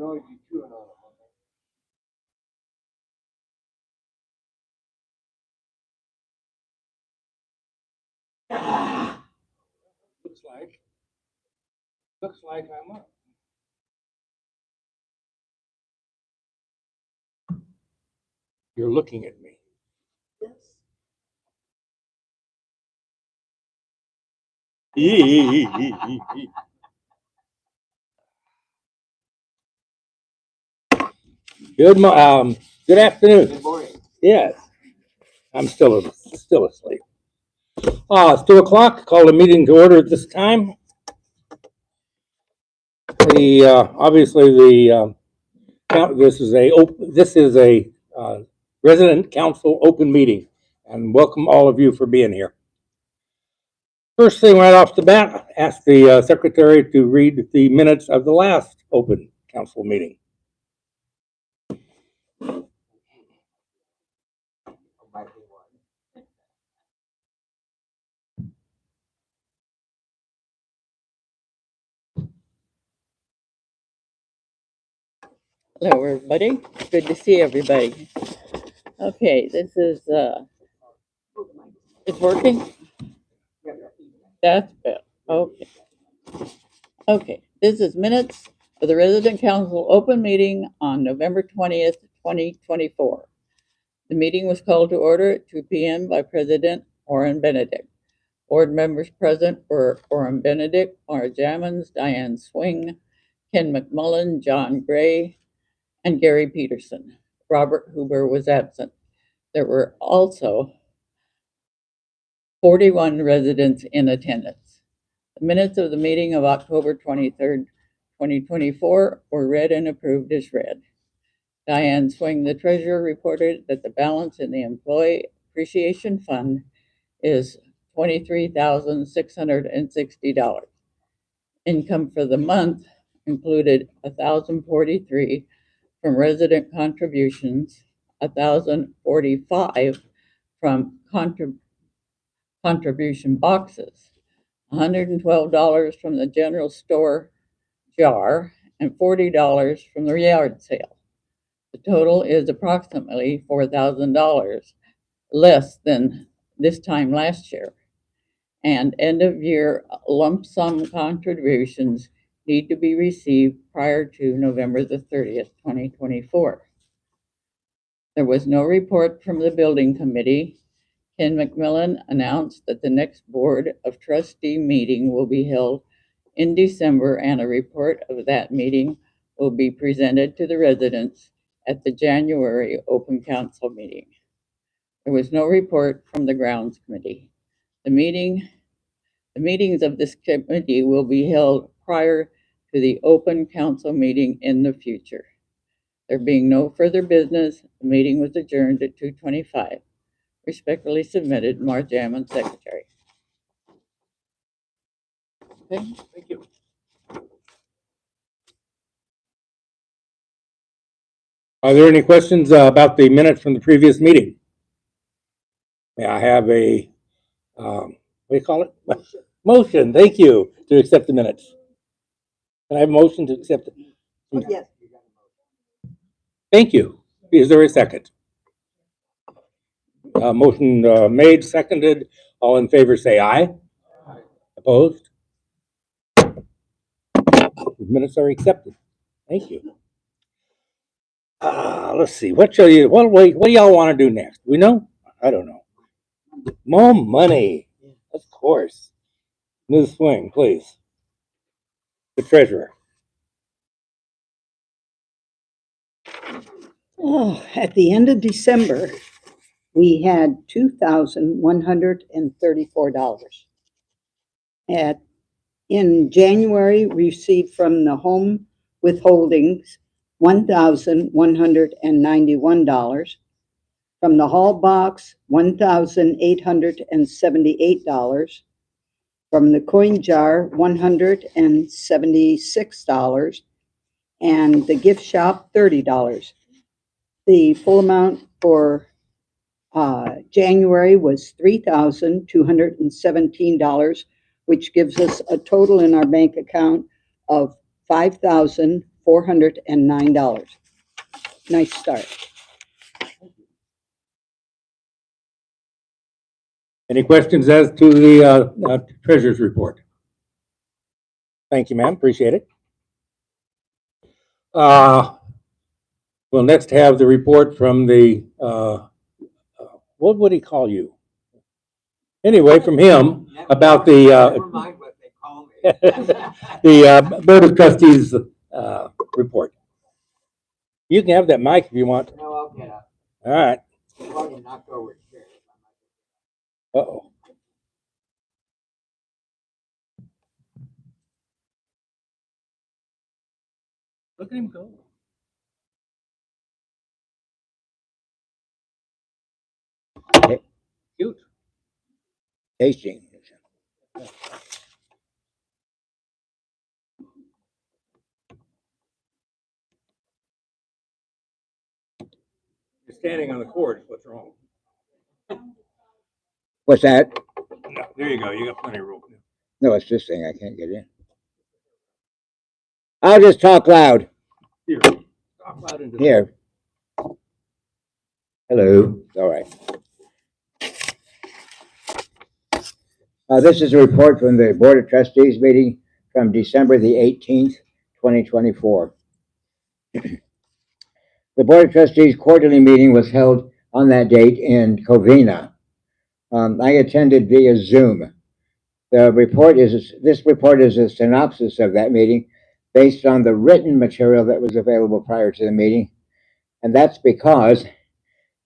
noise you chewing on them. Looks like I'm up. You're looking at me. Yes. Good afternoon. Good morning. Yes, I'm still asleep. It's 2:00. Call the meeting to order at this time. Obviously this is a resident council open meeting, and welcome all of you for being here. First thing right off the bat, ask the secretary to read the minutes of the last open council meeting. Hello, everybody. Good to see everybody. Okay, this is, it's working? That's good. Okay. Okay, this is minutes of the resident council open meeting on November 20th, 2024. The meeting was called to order at 2 p.m. by President Orrin Benedict. Board members present were Orrin Benedict, Mara Jammons, Diane Swing, Ken McMullen, John Gray, and Gary Peterson. Robert Huber was absent. There were also 41 residents in attendance. The minutes of the meeting of October 23rd, 2024 were read and approved as read. Diane Swing, the treasurer, reported that the balance in the Employee Appreciation Fund is $23,660. Income for the month included $1,043 from resident contributions, $1,045 from contribution boxes, $112 from the general store jar, and $40 from the yard sale. The total is approximately $4,000 less than this time last year. And end of year lump sum contributions need to be received prior to November the 30th, 2024. There was no report from the building committee. Ken McMillan announced that the next Board of Trustee meeting will be held in December, and a report of that meeting will be presented to the residents at the January open council meeting. There was no report from the grounds committee. The meetings of this committee will be held prior to the open council meeting in the future. There being no further business, the meeting was adjourned at 2:25. Respectfully submitted, Mark Jammon, Secretary. Okay. Thank you. Are there any questions about the minutes from the previous meeting? May I have a, what do you call it? Motion, thank you, to accept the minutes. Can I have a motion to accept it? Yes. Thank you. Is there a second? Motion made, seconded. All in favor say aye. Opposed? The minutes are accepted. Thank you. Let's see. What do y'all want to do next? We know? I don't know. More money. Of course. Ms. Swing, please. The treasurer. At the end of December, we had $2,134. In January, we received from the home withholdings $1,191. From the hall box, $1,878. From the coin jar, $176. And the gift shop, $30. The full amount for January was $3,217, which gives us a total in our bank account of $5,492. $409. Nice start. Any questions as to the treasurer's report? Thank you, ma'am. Appreciate it. We'll next have the report from the, what would he call you? Anyway, from him about the, Never mind what they call me. the Board of Trustees report. You can have that mic if you want. No, I'll get up. All right. Well, you knocked over the chair. Uh-oh. Look at him go. Cute. Tasting. You're standing on the cord. What's wrong? What's that? No, there you go. You got plenty of room. No, it's this thing. I can't get in. I'll just talk loud. Here. Talk loud into the- Here. Hello. All right. This is a report from the Board of Trustees meeting from December the 18th, 2024. The Board of Trustees quarterly meeting was held on that date in Covina. I attended via Zoom. This report is a synopsis of that meeting based on the written material that was available prior to the meeting. And that's because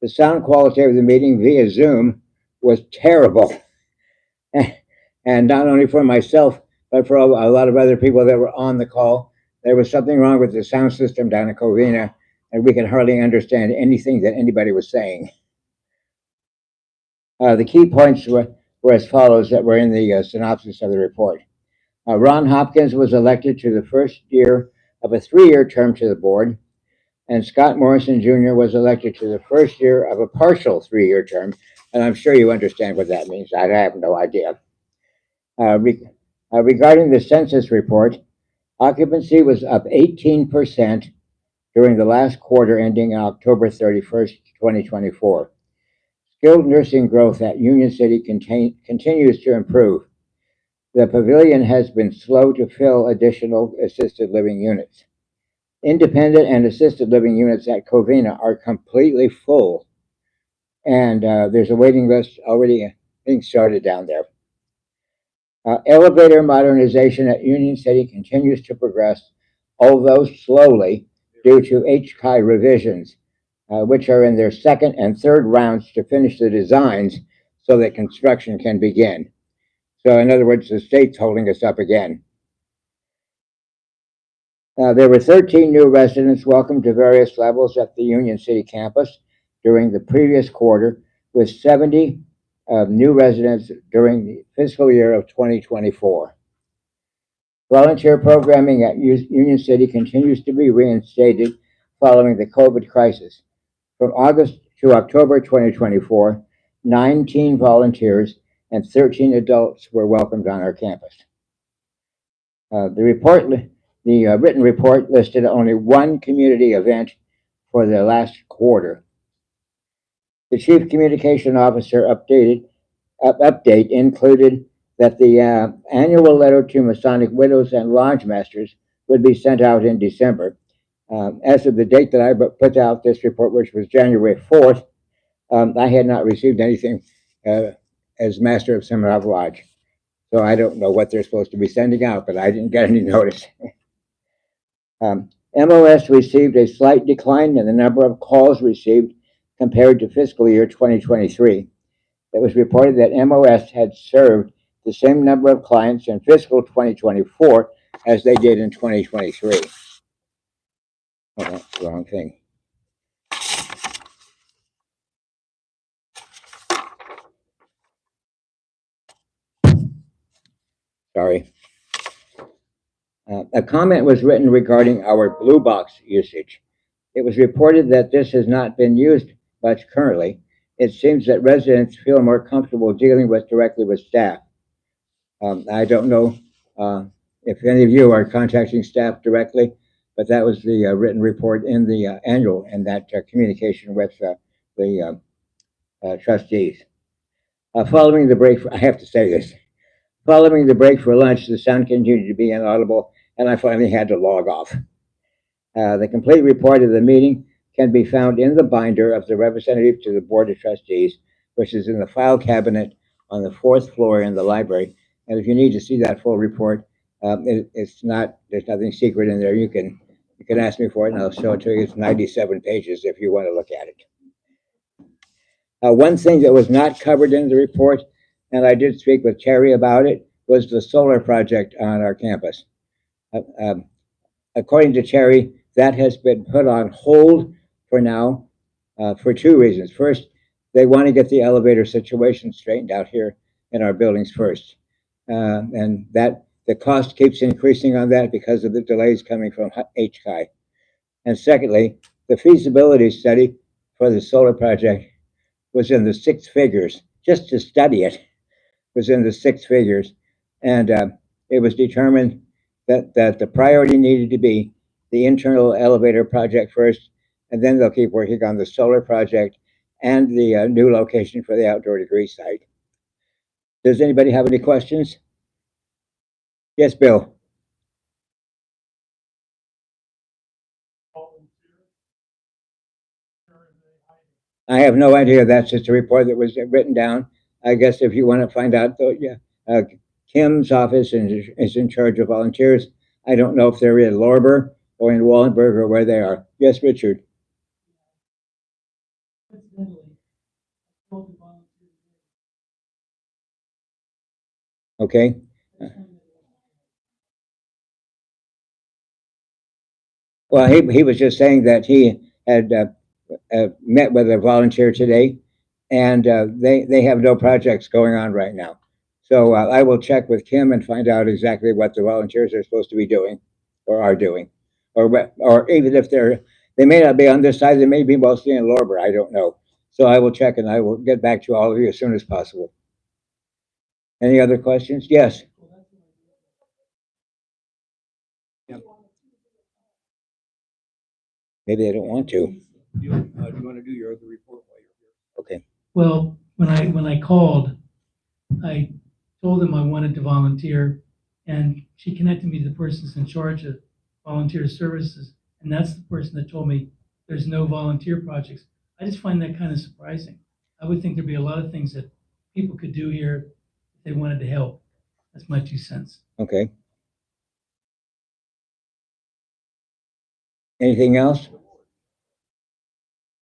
the sound quality of the meeting via Zoom was terrible. And not only for myself, but for a lot of other people that were on the call. There was something wrong with the sound system down in Covina, and we could hardly understand anything that anybody was saying. The key points were as follows that were in the synopsis of the report. Ron Hopkins was elected to the first year of a 3-year term to the board, and Scott Morrison Jr. was elected to the first year of a partial 3-year term, and I'm sure you understand what that means. I have no idea. Regarding the census report, occupancy was up 18% during the last quarter ending October 31st, 2024. Skilled nursing growth at Union City continues to improve. The pavilion has been slow to fill additional assisted living units. Independent and assisted living units at Covina are completely full, and there's a waiting list already being started down there. Elevator modernization at Union City continues to progress, although slowly due to HCUC revisions, which are in their second and third rounds to finish the designs so that construction can begin. So in other words, the state's holding us up again. There were 13 new residents welcomed to various levels at the Union City campus during the previous quarter, with 70 new residents during the fiscal year of 2024. Volunteer programming at Union City continues to be reinstated following the COVID crisis. From August to October 2024, 19 volunteers and 13 adults were welcomed on our campus. The written report listed only one community event for the last quarter. The Chief Communication Officer update included that the annual letter to Masonic widows and lodge masters would be sent out in December. As of the date that I put out this report, which was January 4th, I had not received anything as master of Seminole Lodge. So I don't know what they're supposed to be sending out, but I didn't get any notice. MOS received a slight decline in the number of calls received compared to fiscal year 2023. It was reported that MOS had served the same number of clients in fiscal 2024 as they did in 2023. Oh, that's the wrong thing. Sorry. A comment was written regarding our blue box usage. It was reported that this has not been used much currently. It seems that residents feel more comfortable dealing directly with staff. I don't know if any of you are contacting staff directly, but that was the written report in the annual and that communication with the trustees. Following the break, I have to say this. Following the break for lunch, the sound continued to be inaudible, and I finally had to log off. The complete report of the meeting can be found in the binder of the representative to the Board of Trustees, which is in the file cabinet on the fourth floor in the library. And if you need to see that full report, there's nothing secret in there. You can ask me for it, and I'll show it to you. It's 97 pages if you want to look at it. One thing that was not covered in the report, and I did speak with Terry about it, was the solar project on our campus. According to Terry, that has been put on hold for now for two reasons. First, they want to get the elevator situation straightened out here in our buildings first. And that the cost keeps increasing on that because of the delays coming from HCUC. And secondly, the feasibility study for the solar project was in the six figures. Just to study it was in the six figures. And it was determined that the priority needed to be the internal elevator project first, and then they'll keep working on the solar project and the new location for the outdoor degree site. Does anybody have any questions? Yes, Bill. I have no idea. That's just a report that was written down. I guess if you want to find out, though, yeah, Kim's office is in charge of volunteers. I don't know if they're in Lorber or in Wallenberg or where they are. Yes, Richard. Okay. Well, he was just saying that he had met with a volunteer today, and they have no projects going on right now. So I will check with Kim and find out exactly what the volunteers are supposed to be doing, or are doing, or even if they may not be on this side, they may be mostly in Lorber. I don't know. So I will check and I will get back to all of you as soon as possible. Any other questions? Yes. Maybe they don't want to. Do you want to do your other report while you're here? Okay. Well, when I called, I told them I wanted to volunteer, and she connected me to the person that's in charge of volunteer services, and that's the person that told me there's no volunteer projects. I just find that kind of surprising. I would think there'd be a lot of things that people could do here if they wanted to help. That's my 2 cents. Okay. Anything else?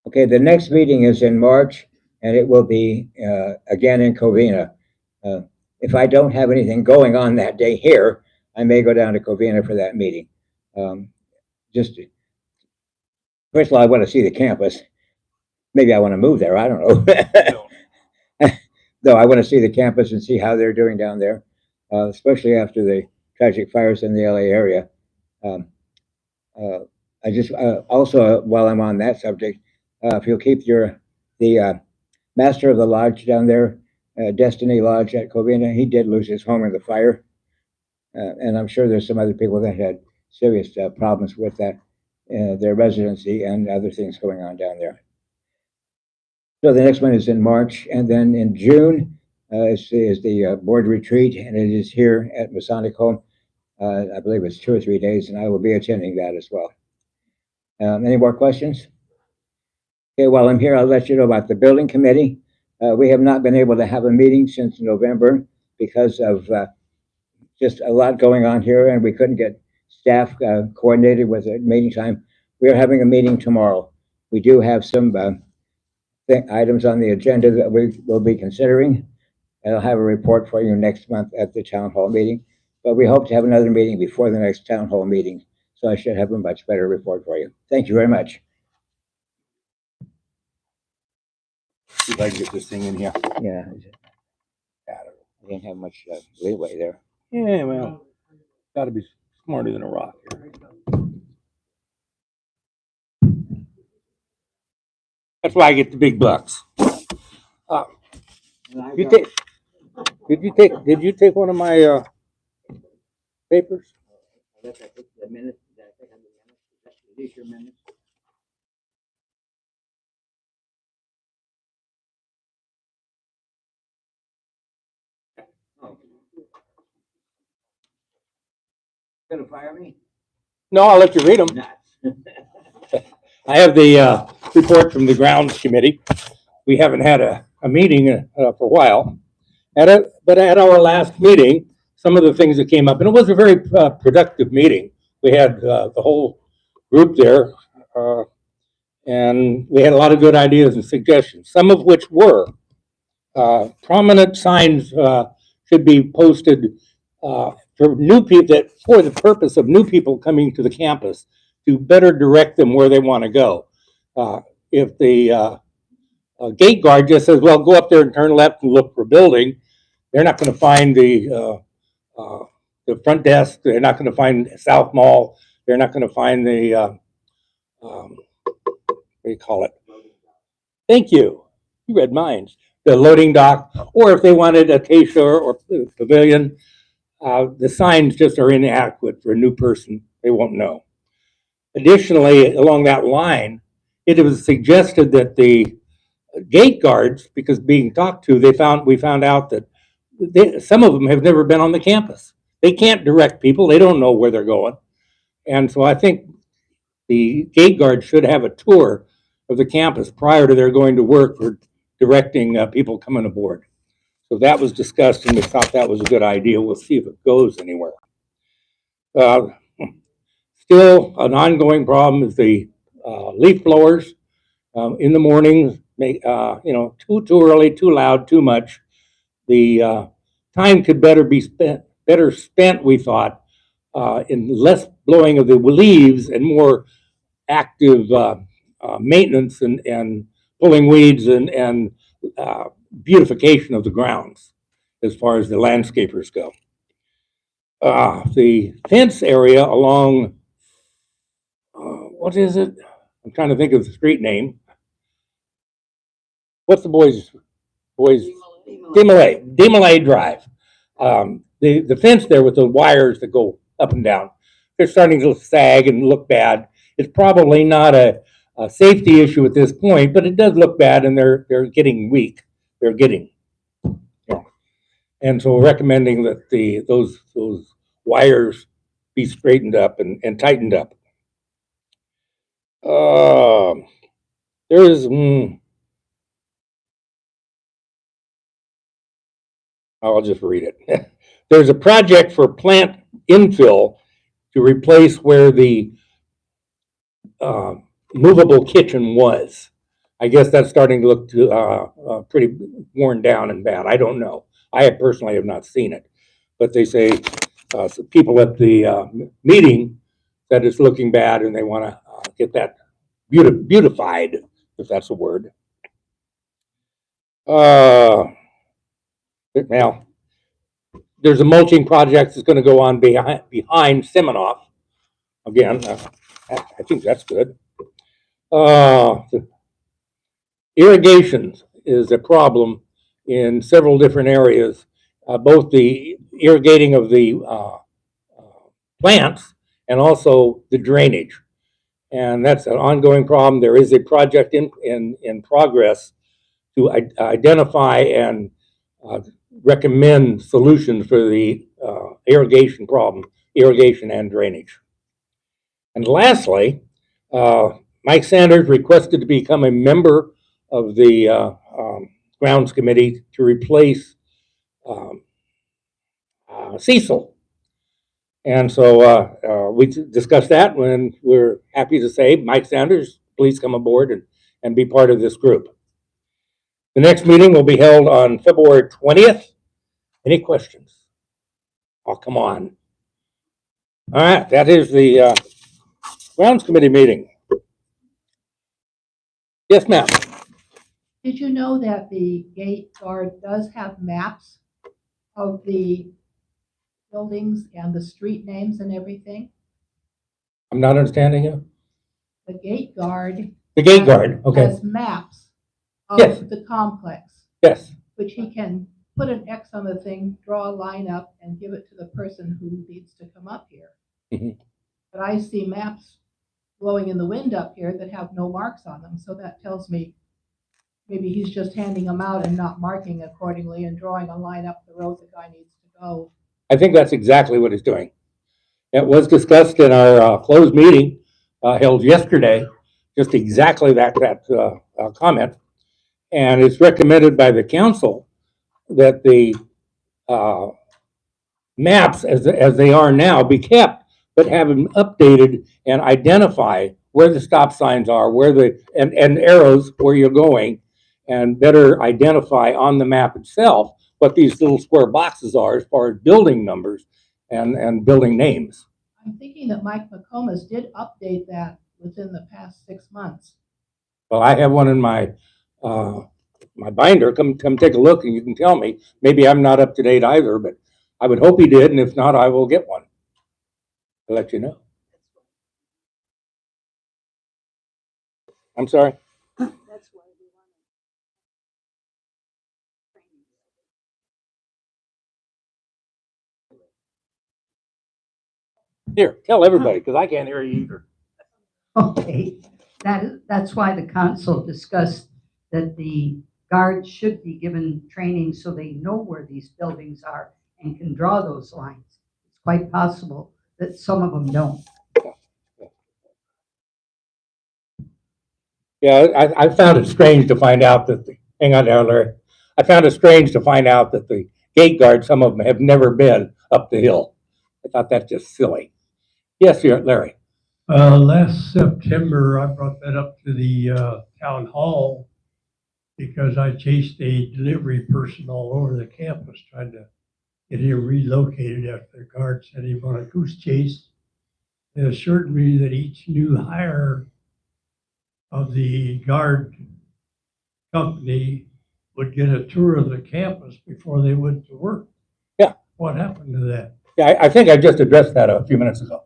Okay, the next meeting is in March, and it will be again in Covina. If I don't have anything going on that day here, I may go down to Covina for that meeting. Just first of all, I want to see the campus. Maybe I want to move there. I don't know. No, I want to see the campus and see how they're doing down there, especially after the tragic fires in the LA area. I just also, while I'm on that subject, if you'll keep the master of the lodge down there, Destiny Lodge at Covina, he did lose his home in the fire, and I'm sure there's some other people that had serious problems with that, their residency and other things going on down there. So the next one is in March, and then in June is the board retreat, and it is here at Masonic Home. I believe it's 2 or 3 days, and I will be attending that as well. Any more questions? Okay, while I'm here, I'll let you know about the building committee. We have not been able to have a meeting since November because of just a lot going on here, and we couldn't get staff coordinated with a meeting time. We are having a meeting tomorrow. We do have some items on the agenda that we will be considering, and I'll have a report for you next month at the town hall meeting. But we hope to have another meeting before the next town hall meeting, so I should have a much better report for you. Thank you very much. See if I can get this thing in here. Yeah, I didn't have much leeway there. Yeah, well, gotta be smarter than a rock here. That's why I get the big bucks. You take? Did you take one of my papers? These your minutes? Oh. Gonna fire me? No, I'll let you read them. Nuts. I have the report from the grounds committee. We haven't had a meeting for a while. But at our last meeting, some of the things that came up, and it was a very productive meeting. We had the whole group there, and we had a lot of good ideas and suggestions, some of which were prominent signs should be posted for new people, that for the purpose of new people coming to the campus to better direct them where they want to go. If the gate guard just says, well, go up there and turn left and look for a building, they're not going to find the front desk. They're not going to find South Mall. They're not going to find the, what do you call it? Thank you. You read minds. The loading dock, or if they wanted Acacia or Pavilion, the signs just are inadequate for a new person. They won't know. Additionally, along that line, it was suggested that the gate guards, because being talked to, we found out that some of them have never been on the campus. They can't direct people. They don't know where they're going. And so I think the gate guard should have a tour of the campus prior to their going to work for directing people coming aboard. So that was discussed, and we thought that was a good idea. We'll see if it goes anywhere. Still, an ongoing problem is the leaf blowers in the mornings. Too early, too loud, too much. The time could better spent, we thought, in less blowing of the leaves and more active maintenance and pulling weeds and beautification of the grounds as far as the landscapers go. The fence area along, what is it? I'm trying to think of the street name. What's the boys? Demalay Drive. The fence there with the wires that go up and down, they're starting to sag and look bad. It's probably not a safety issue at this point, but it does look bad, and they're getting weak. They're getting, and so we're recommending that those wires be straightened up and tightened up. There is. I'll just read it. There's a project for plant infill to replace where the movable kitchen was. I guess that's starting to look pretty worn down and bad. I don't know. I personally have not seen it, but they say people at the meeting that it's looking bad, and they want to get that beautified, if that's a word. Now, there's a mulching project that's going to go on behind Seminoff. Again, I think that's good. Irrigation is a problem in several different areas, both the irrigating of the plants and also the drainage. And that's an ongoing problem. There is a project in progress to identify and recommend solutions for the irrigation problem, irrigation and drainage. And lastly, Mike Sanders requested to become a member of the grounds committee to replace Cecil. And so we discussed that, when we're happy to say, Mike Sanders, please come aboard and be part of this group. The next meeting will be held on February 20th. Any questions? Oh, come on. All right, that is the grounds committee meeting. Yes, ma'am. Did you know that the gate guard does have maps of the buildings and the street names and everything? I'm not understanding you. The gate guard. The gate guard, okay. Has maps Yes. of the complex, Yes. which he can put an X on the thing, draw a line up, and give it to the person who needs to come up here. Mhm. But I see maps blowing in the wind up here that have no marks on them. So that tells me maybe he's just handing them out and not marking accordingly and drawing a line up the road the guy needs to go. I think that's exactly what he's doing. It was discussed in our closed meeting held yesterday, just exactly that comment. And it's recommended by the council that the maps as they are now be kept, but have them updated and identify where the stop signs are, and arrows where you're going, and better identify on the map itself what these little square boxes are as far as building numbers and building names. I'm thinking that Mike McComas did update that within the past 6 months. Well, I have one in my my binder. Come take a look and you can tell me. Maybe I'm not up to date either, but I would hope he did, and if not, I will get one. I'll let you know. I'm sorry? That's why we want Here, tell everybody, because I can't hear you either. Okay, that's why the council discussed that the guards should be given training so they know where these buildings are and can draw those lines. It's quite possible that some of them don't. Yeah, I found it strange to find out that hang on there, Larry. I found it strange to find out that the gate guards, some of them have never been up the hill. I thought that's just silly. Yes, Larry. Last September, I brought that up to the town hall because I chased a delivery person all over the campus trying to get him relocated after the guard said he won a goose chase. They assured me that each new hire of the guard company would get a tour of the campus before they went to work. Yeah. What happened to that? Yeah, I think I just addressed that a few minutes ago.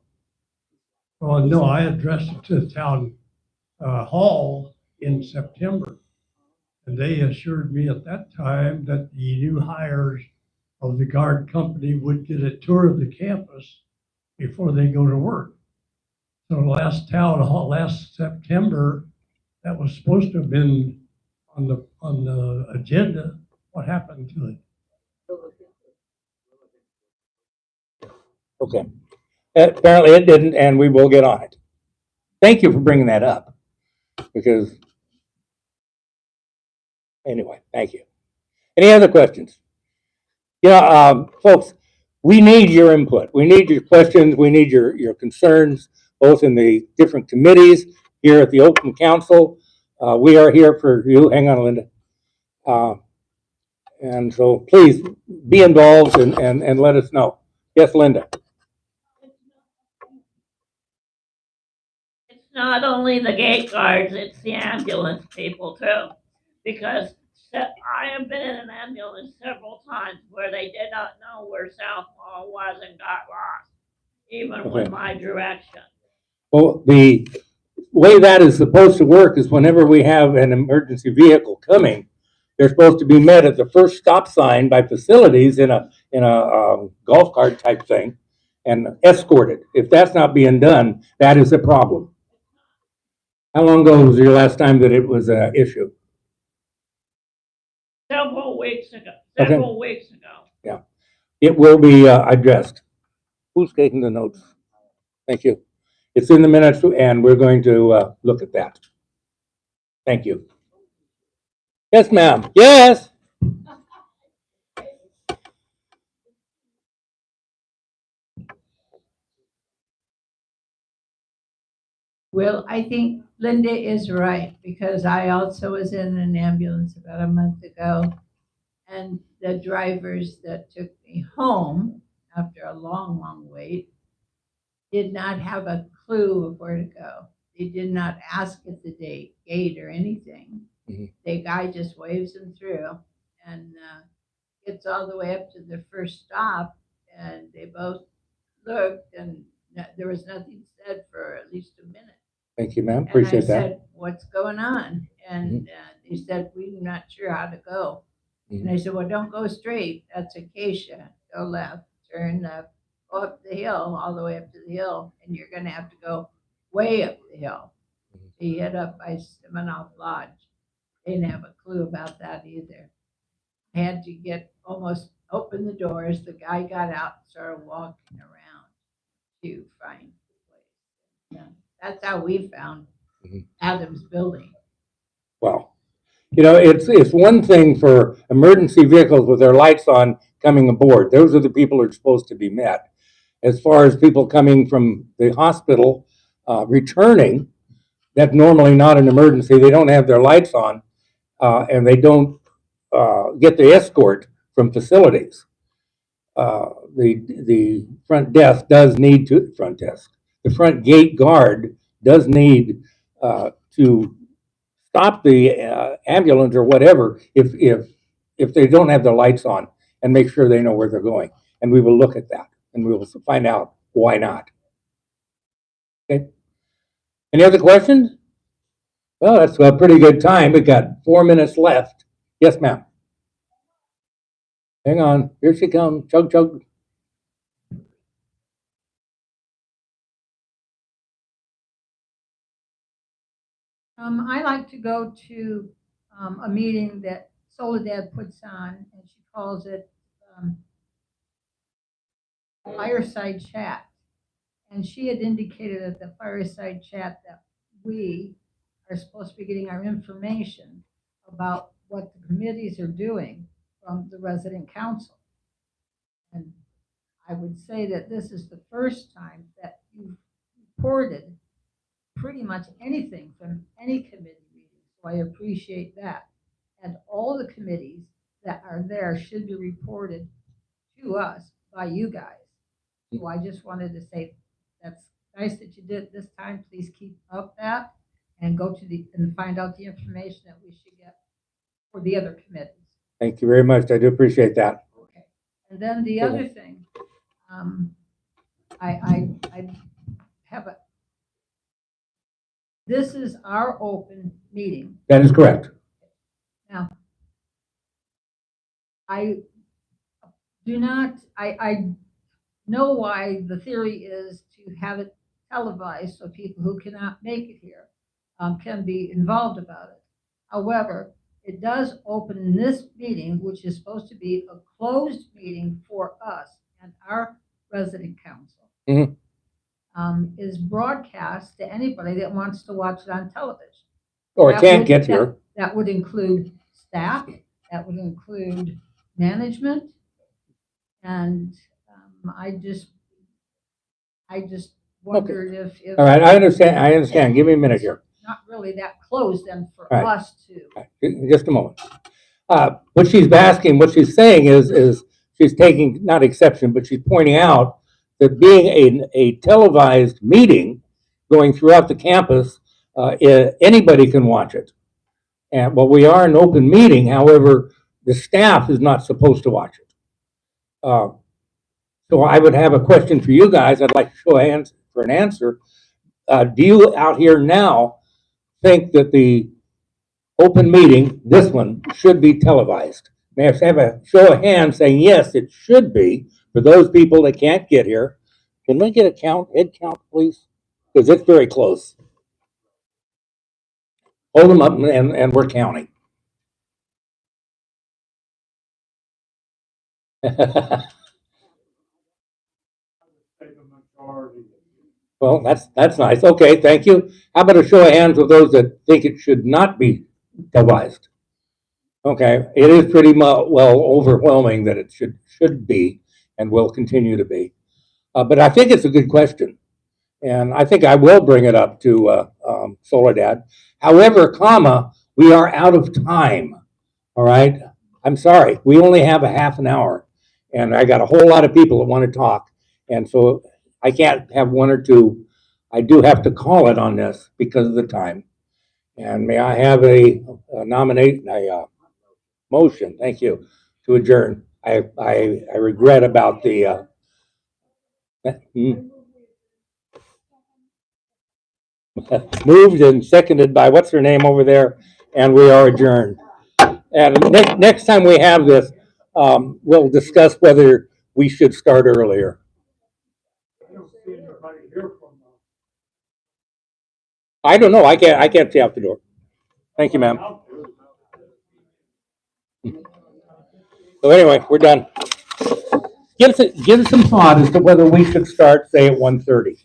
Well, no, I addressed it to the town hall in September. And they assured me at that time that the new hires of the guard company would get a tour of the campus before they go to work. So last town hall, last September, that was supposed to have been on the agenda. What happened to it? Okay. Apparently it didn't, and we will get on it. Thank you for bringing that up, because anyway, thank you. Any other questions? Yeah, folks, we need your input. We need your questions. We need your concerns, both in the different committees here at the Open Council. We are here for you. Hang on, Linda. And so please be involved and let us know. Yes, Linda. It's not only the gate guards, it's the ambulance people too. Because I have been in an ambulance several times where they did not know where South Mall was and got lost, even with my direction. Well, the way that is supposed to work is whenever we have an emergency vehicle coming, they're supposed to be met at the first stop sign by facilities in a golf cart type thing and escorted. If that's not being done, that is a problem. How long ago was your last time that it was an issue? Several weeks ago. Yeah, it will be addressed. Who's taking the notes? Thank you. It's in the minutes, and we're going to look at that. Thank you. Yes, ma'am. Yes. Well, I think Linda is right, because I also was in an ambulance about a month ago, and the drivers that took me home after a long, long wait did not have a clue of where to go. They did not ask at the gate or anything. Mhm. The guy just waves them through and gets all the way up to the first stop, and they both looked, and there was nothing said for at least a minute. Thank you, ma'am. And I Appreciate that. said, "What's going on?" And they said, "We're not sure how to go." And I said, "Well, don't go straight. That's Acacia. Go left, turn left, go up the hill, all the way up to the hill, and you're going to have to go way up the hill. He hit up by Seminoff Lodge. They didn't have a clue about that either. I had to get almost open the doors. The guy got out and started walking around to find the place. Yeah, that's how we found Mhm. Adams Building. Well, you know, it's one thing for emergency vehicles with their lights on coming aboard. Those are the people who are supposed to be met. As far as people coming from the hospital, returning, that's normally not an emergency. They don't have their lights on, and they don't get the escort from facilities. The front desk does need to, front desk, the front gate guard does need to stop the ambulance or whatever if they don't have their lights on, and make sure they know where they're going. And we will look at that and we will find out why not. Okay. Any other questions? Well, that's a pretty good time. We got 4 minutes left. Yes, ma'am. Hang on. Here she comes. Chug, chug. I like to go to a meeting that Soledad puts on, and she calls it Fireside Chat. And she had indicated at the Fireside Chat that we are supposed to be getting our information about what the committees are doing from the resident council. And I would say that this is the first time that you've reported pretty much anything from any committee meeting. So I appreciate that. And all the committees that are there should be reported to us by you guys. So I just wanted to say that's nice that you did it this time. Please keep up that and go to and find out the information that we should get for the other committees. Thank you very much. I do appreciate that. Okay. And then the other thing, I have this is our open meeting. That is correct. Now, I do not, I know why the theory is to have it televised so people who cannot make it here can be involved about it. However, it does open this meeting, which is supposed to be a closed meeting for us and our resident council, is broadcast to anybody that wants to watch it on television. Or can't get here. That would include staff, that would include management, and I just wondered if. All right, I understand. Give me a minute here. Not really that close then for Right. us to. Just a moment. What she's asking, what she's saying is she's taking, not exception, but she's pointing out that being a televised meeting going throughout the campus, anybody can watch it. And well, we are an open meeting, however, the staff is not supposed to watch it. So I would have a question for you guys. I'd like to show hands for an answer. Do you out here now think that the open meeting, this one, should be televised? May I have a show of hands saying yes, it should be, for those people that can't get here. Can we get a head count, please? Because it's very close. Hold them up and we're counting. Well, that's nice. Okay, thank you. How about a show of hands of those that think it should not be televised? Okay, it is pretty well overwhelming that it should be and will continue to be. But I think it's a good question, and I think I will bring it up to Soledad. However, we are out of time. All right, I'm sorry. We only have a half an hour, and I got a whole lot of people that want to talk, and so I can't have one or two. I do have to call it on this because of the time. And may I have a motion? Thank you, to adjourn. I regret about the. Moved and seconded by what's her name over there, and we are adjourned. And next time we have this, we'll discuss whether we should start earlier. I don't know. I can't see out the door. Thank you, ma'am. So anyway, we're done. Give us some thought as to whether we should start, say, at 1:30.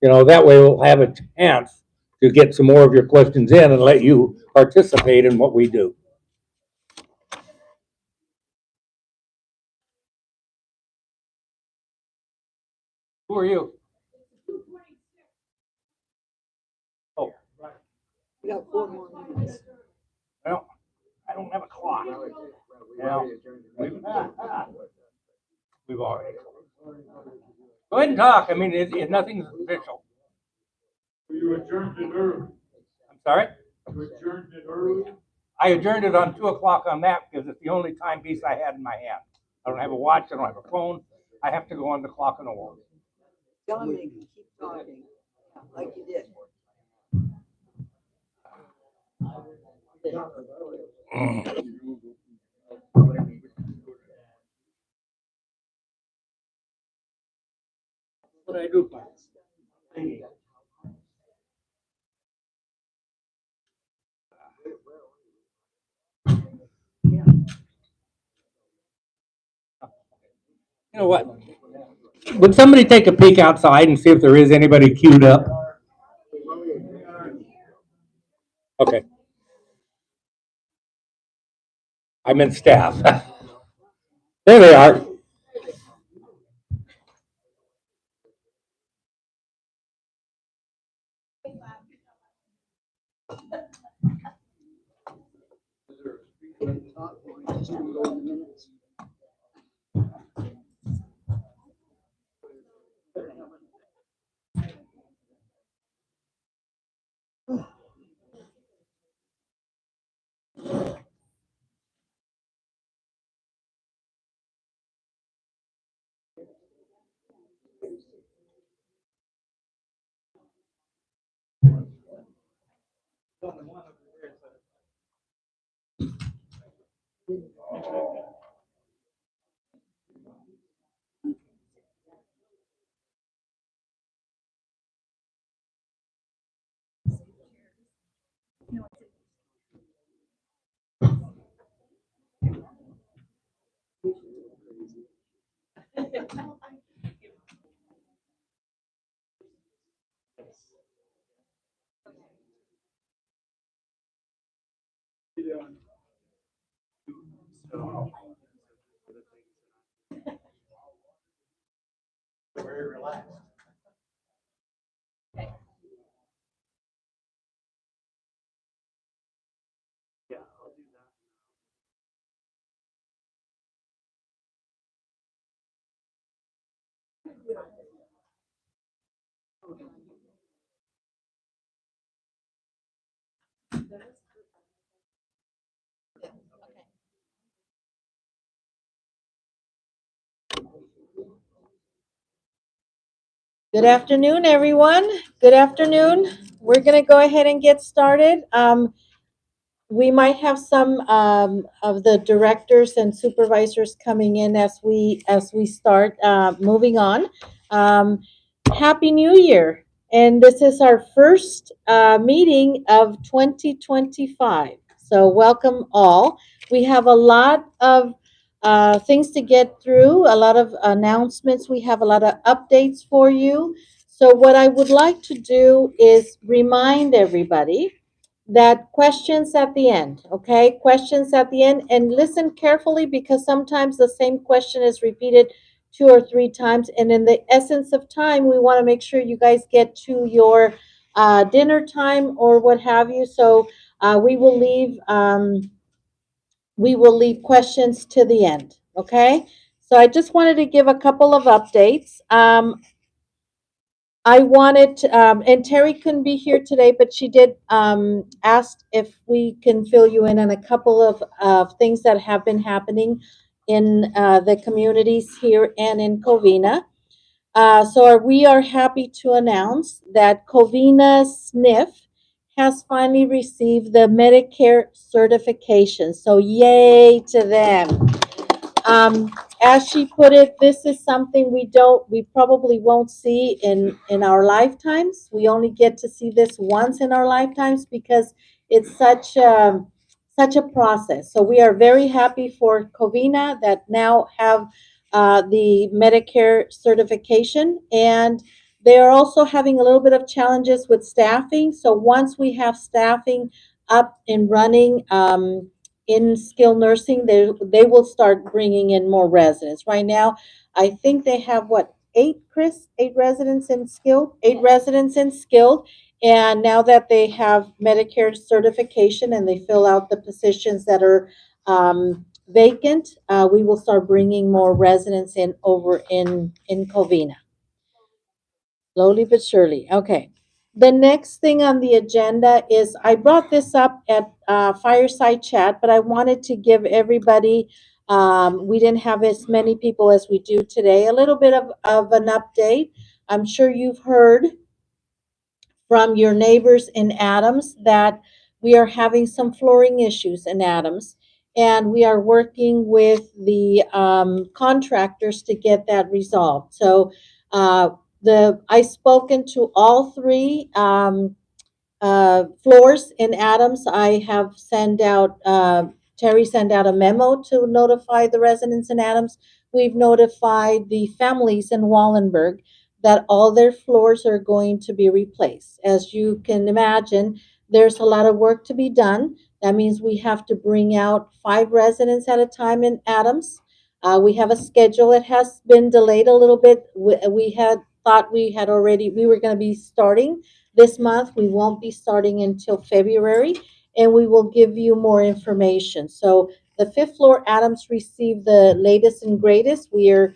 That way we'll have a chance to get some more of your questions in and let you participate in what we do. Who are you? Oh, We got 4 more minutes. well, I don't have a clock. Yeah, we've already. Go ahead and talk. I mean, nothing's official. You adjourned it early. I'm sorry? You adjourned it early. I adjourned it on 2 o'clock on that because it's the only timepiece I had in my hand. I don't have a watch. I don't have a phone. I have to go on the clock on the wall. Tell me, keep talking, like you did. What did I do? You know what? Would somebody take a peek outside and see if there is anybody queued up? Okay. I'm in staff. There they are. Very relaxed. Yeah, I'll do that. Good afternoon, everyone. Good afternoon. We're going to go ahead and get started. We might have some of the directors and supervisors coming in as we start moving on. Happy New Year! And this is our first meeting of 2025. So welcome all. We have a lot of things to get through, a lot of announcements. We have a lot of updates for you. So what I would like to do is remind everybody that questions at the end, okay? Questions at the end, and listen carefully because sometimes the same question is repeated 2 or 3 times. And in the essence of time, we want to make sure you guys get to your dinner time or what have you. So we will leave questions to the end, okay? So I just wanted to give a couple of updates. I wanted, and Terry couldn't be here today, but she did ask if we can fill you in on a couple of things that have been happening in the communities here and in Covina. So we are happy to announce that Covina SNF has finally received the Medicare certification. So yay to them. as she put it, this is something we probably won't see in our lifetimes. We only get to see this once in our lifetimes because it's such a process. So we are very happy for Covina that now have the Medicare certification, and they are also having a little bit of challenges with staffing. So once we have staffing up and running, in skilled nursing, they will start bringing in more residents. Right now, I think they have what, eight, Chris? Eight residents in skilled? Eight residents in skilled. And now that they have Medicare certification and they fill out the positions that are vacant, we will start bringing more residents in over in Covina. Slowly but surely. Okay. The next thing on the agenda is I brought this up at Fireside Chat, but I wanted to give everybody, we didn't have as many people as we do today, a little bit of an update. I'm sure you've heard from your neighbors in Adams that we are having some flooring issues in Adams, and we are working with the contractors to get that resolved. So I've spoken to all three floors in Adams. I have sent out, Terry sent out a memo to notify the residents in Adams. We've notified the families in Wallenberg that all their floors are going to be replaced. As you can imagine, there's a lot of work to be done. That means we have to bring out 5 residents at a time in Adams. We have a schedule. It has been delayed a little bit. We had thought we were going to be starting this month. We won't be starting until February, and we will give you more information. So the 5th floor Adams received the latest and greatest. We are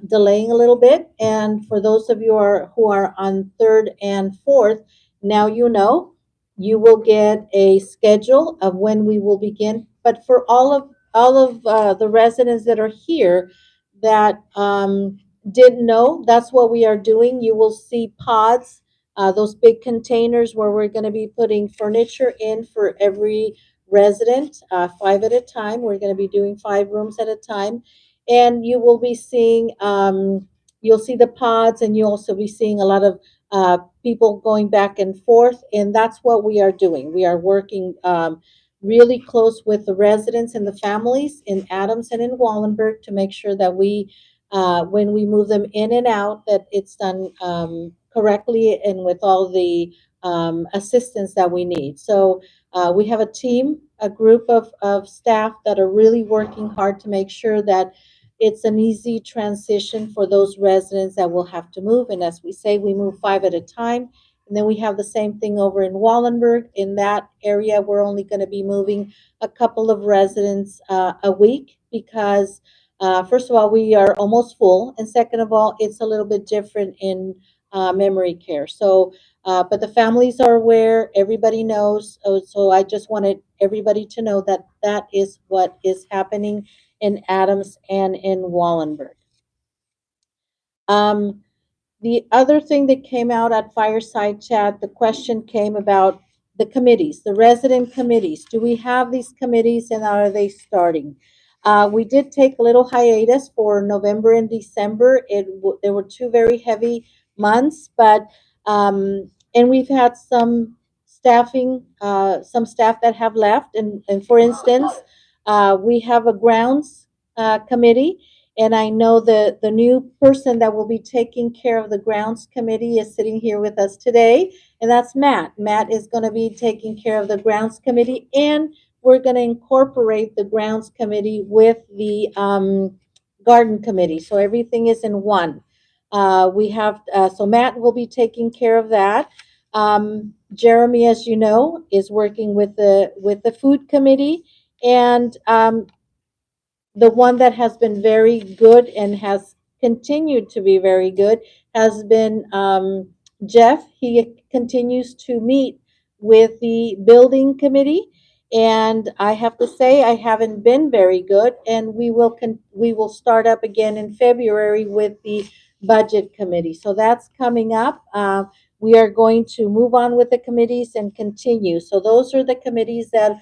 delaying a little bit. And for those of you who are on 3rd and 4th, now you know you will get a schedule of when we will begin. But for all of the residents that are here that didn't know, that's what we are doing. You will see pods, those big containers where we're going to be putting furniture in for every resident, 5 at a time. We're going to be doing 5 rooms at a time. And you will be seeing, you'll see the pods, and you'll also be seeing a lot of people going back and forth. And that's what we are doing. We are working really close with the residents and the families in Adams and in Wallenberg to make sure that when we move them in and out, that it's done correctly and with all the assistance that we need. So we have a team, a group of staff that are really working hard to make sure that it's an easy transition for those residents that will have to move. And as we say, we move 5 at a time. And then we have the same thing over in Wallenberg. In that area, we're only going to be moving a couple of residents a week because, first of all, we are almost full. And second of all, it's a little bit different in memory care. So, but the families are aware, everybody knows. So I just wanted everybody to know that that is what is happening in Adams and in Wallenberg. The other thing that came out at Fireside Chat, the question came about the committees, the resident committees. Do we have these committees and are they starting? We did take a little hiatus for November and December. There were 2 very heavy months, but and we've had some some staff that have left. And for instance, we have a grounds committee, and I know the new person that will be taking care of the grounds committee is sitting here with us today, and that's Matt. Matt is going to be taking care of the grounds committee, and we're going to incorporate the grounds committee with the garden committee. So everything is in one. So Matt will be taking care of that. Jeremy, as you know, is working with the food committee, and the one that has been very good and has continued to be very good has been Jeff. He continues to meet with the building committee, and I have to say I haven't been very good. And we will start up again in February with the budget committee. So that's coming up. We are going to move on with the committees and continue. So those are the committees that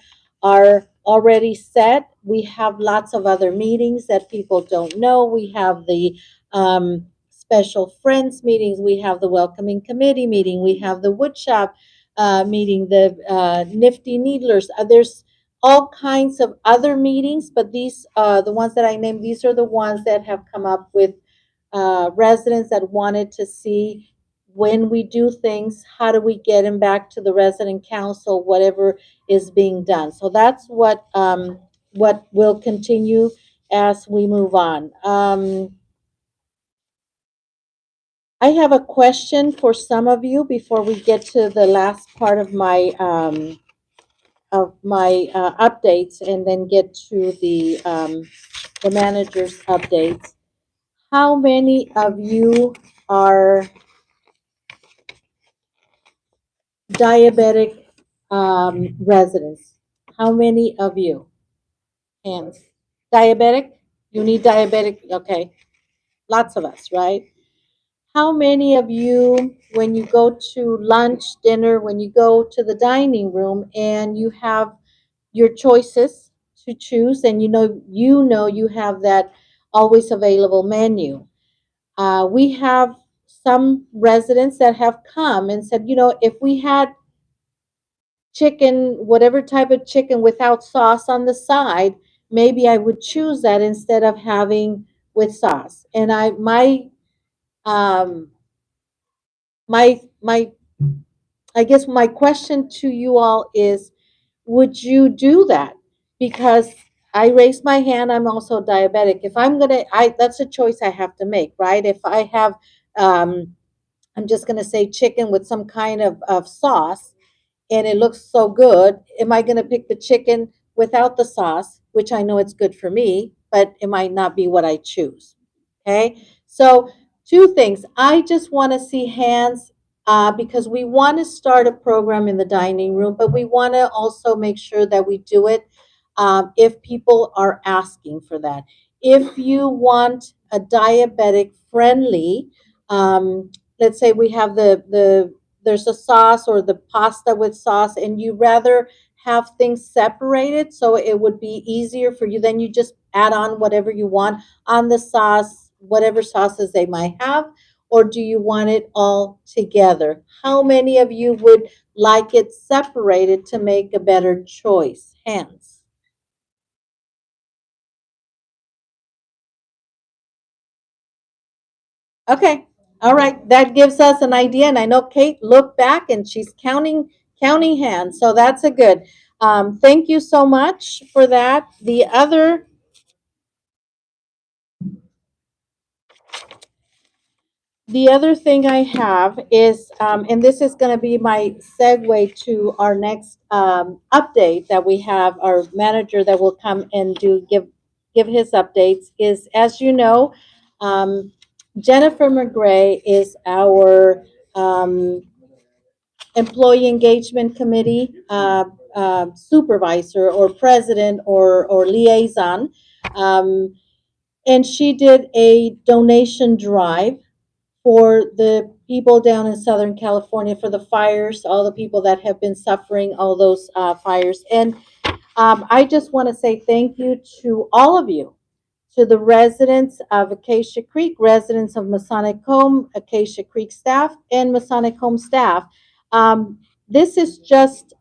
are already set. We have lots of other meetings that people don't know. We have the special friends meetings. We have the welcoming committee meeting. We have the woodshop meeting, the nifty needlers. There's all kinds of other meetings, but these, the ones that I named, these are the ones that have come up with residents that wanted to see when we do things, how do we get them back to the resident council, whatever is being done. So that's what will continue as we move on. I have a question for some of you before we get to the last part of my updates, and then get to the manager's updates. How many of you are diabetic residents? How many of you? Hands. Diabetic? You need diabetic? Okay. Lots of us, right? How many of you, when you go to lunch, dinner, when you go to the dining room and you have your choices to choose, and you have that always available menu? We have some residents that have come and said, if we had chicken, whatever type of chicken without sauce on the side, maybe I would choose that instead of having with sauce. And um, my I guess my question to you all is, would you do that? Because I raised my hand, I'm also diabetic. If I'm gonna, that's a choice I have to make, right? If I have, I'm just gonna say chicken with some kind of sauce, and it looks so good, am I gonna pick the chicken without the sauce, which I know it's good for me, but it might not be what I choose? Okay, so two things. I just want to see hands, because we want to start a program in the dining room, but we want to also make sure that we do it if people are asking for that. If you want a diabetic friendly, let's say we have there's a sauce or the pasta with sauce, and you rather have things separated so it would be easier for you, then you just add on whatever you want on the sauce, whatever sauces they might have, or do you want it all together? How many of you would like it separated to make a better choice? Hands. Okay. All right. That gives us an idea. And I know Kate looked back and she's counting hands. So that's a good. Thank you so much for that. The other thing I have is, and this is going to be my segue to our next update that we have, our manager that will come and give his updates, is, as you know, Jennifer McGray is our employee engagement committee supervisor or president or liaison. Um, and she did a donation drive for the people down in Southern California, for the fires, all the people that have been suffering all those fires. And I just want to say thank you to all of you, to the residents of Acacia Creek, residents of Masonic Home, Acacia Creek staff, and Masonic Home staff. This is just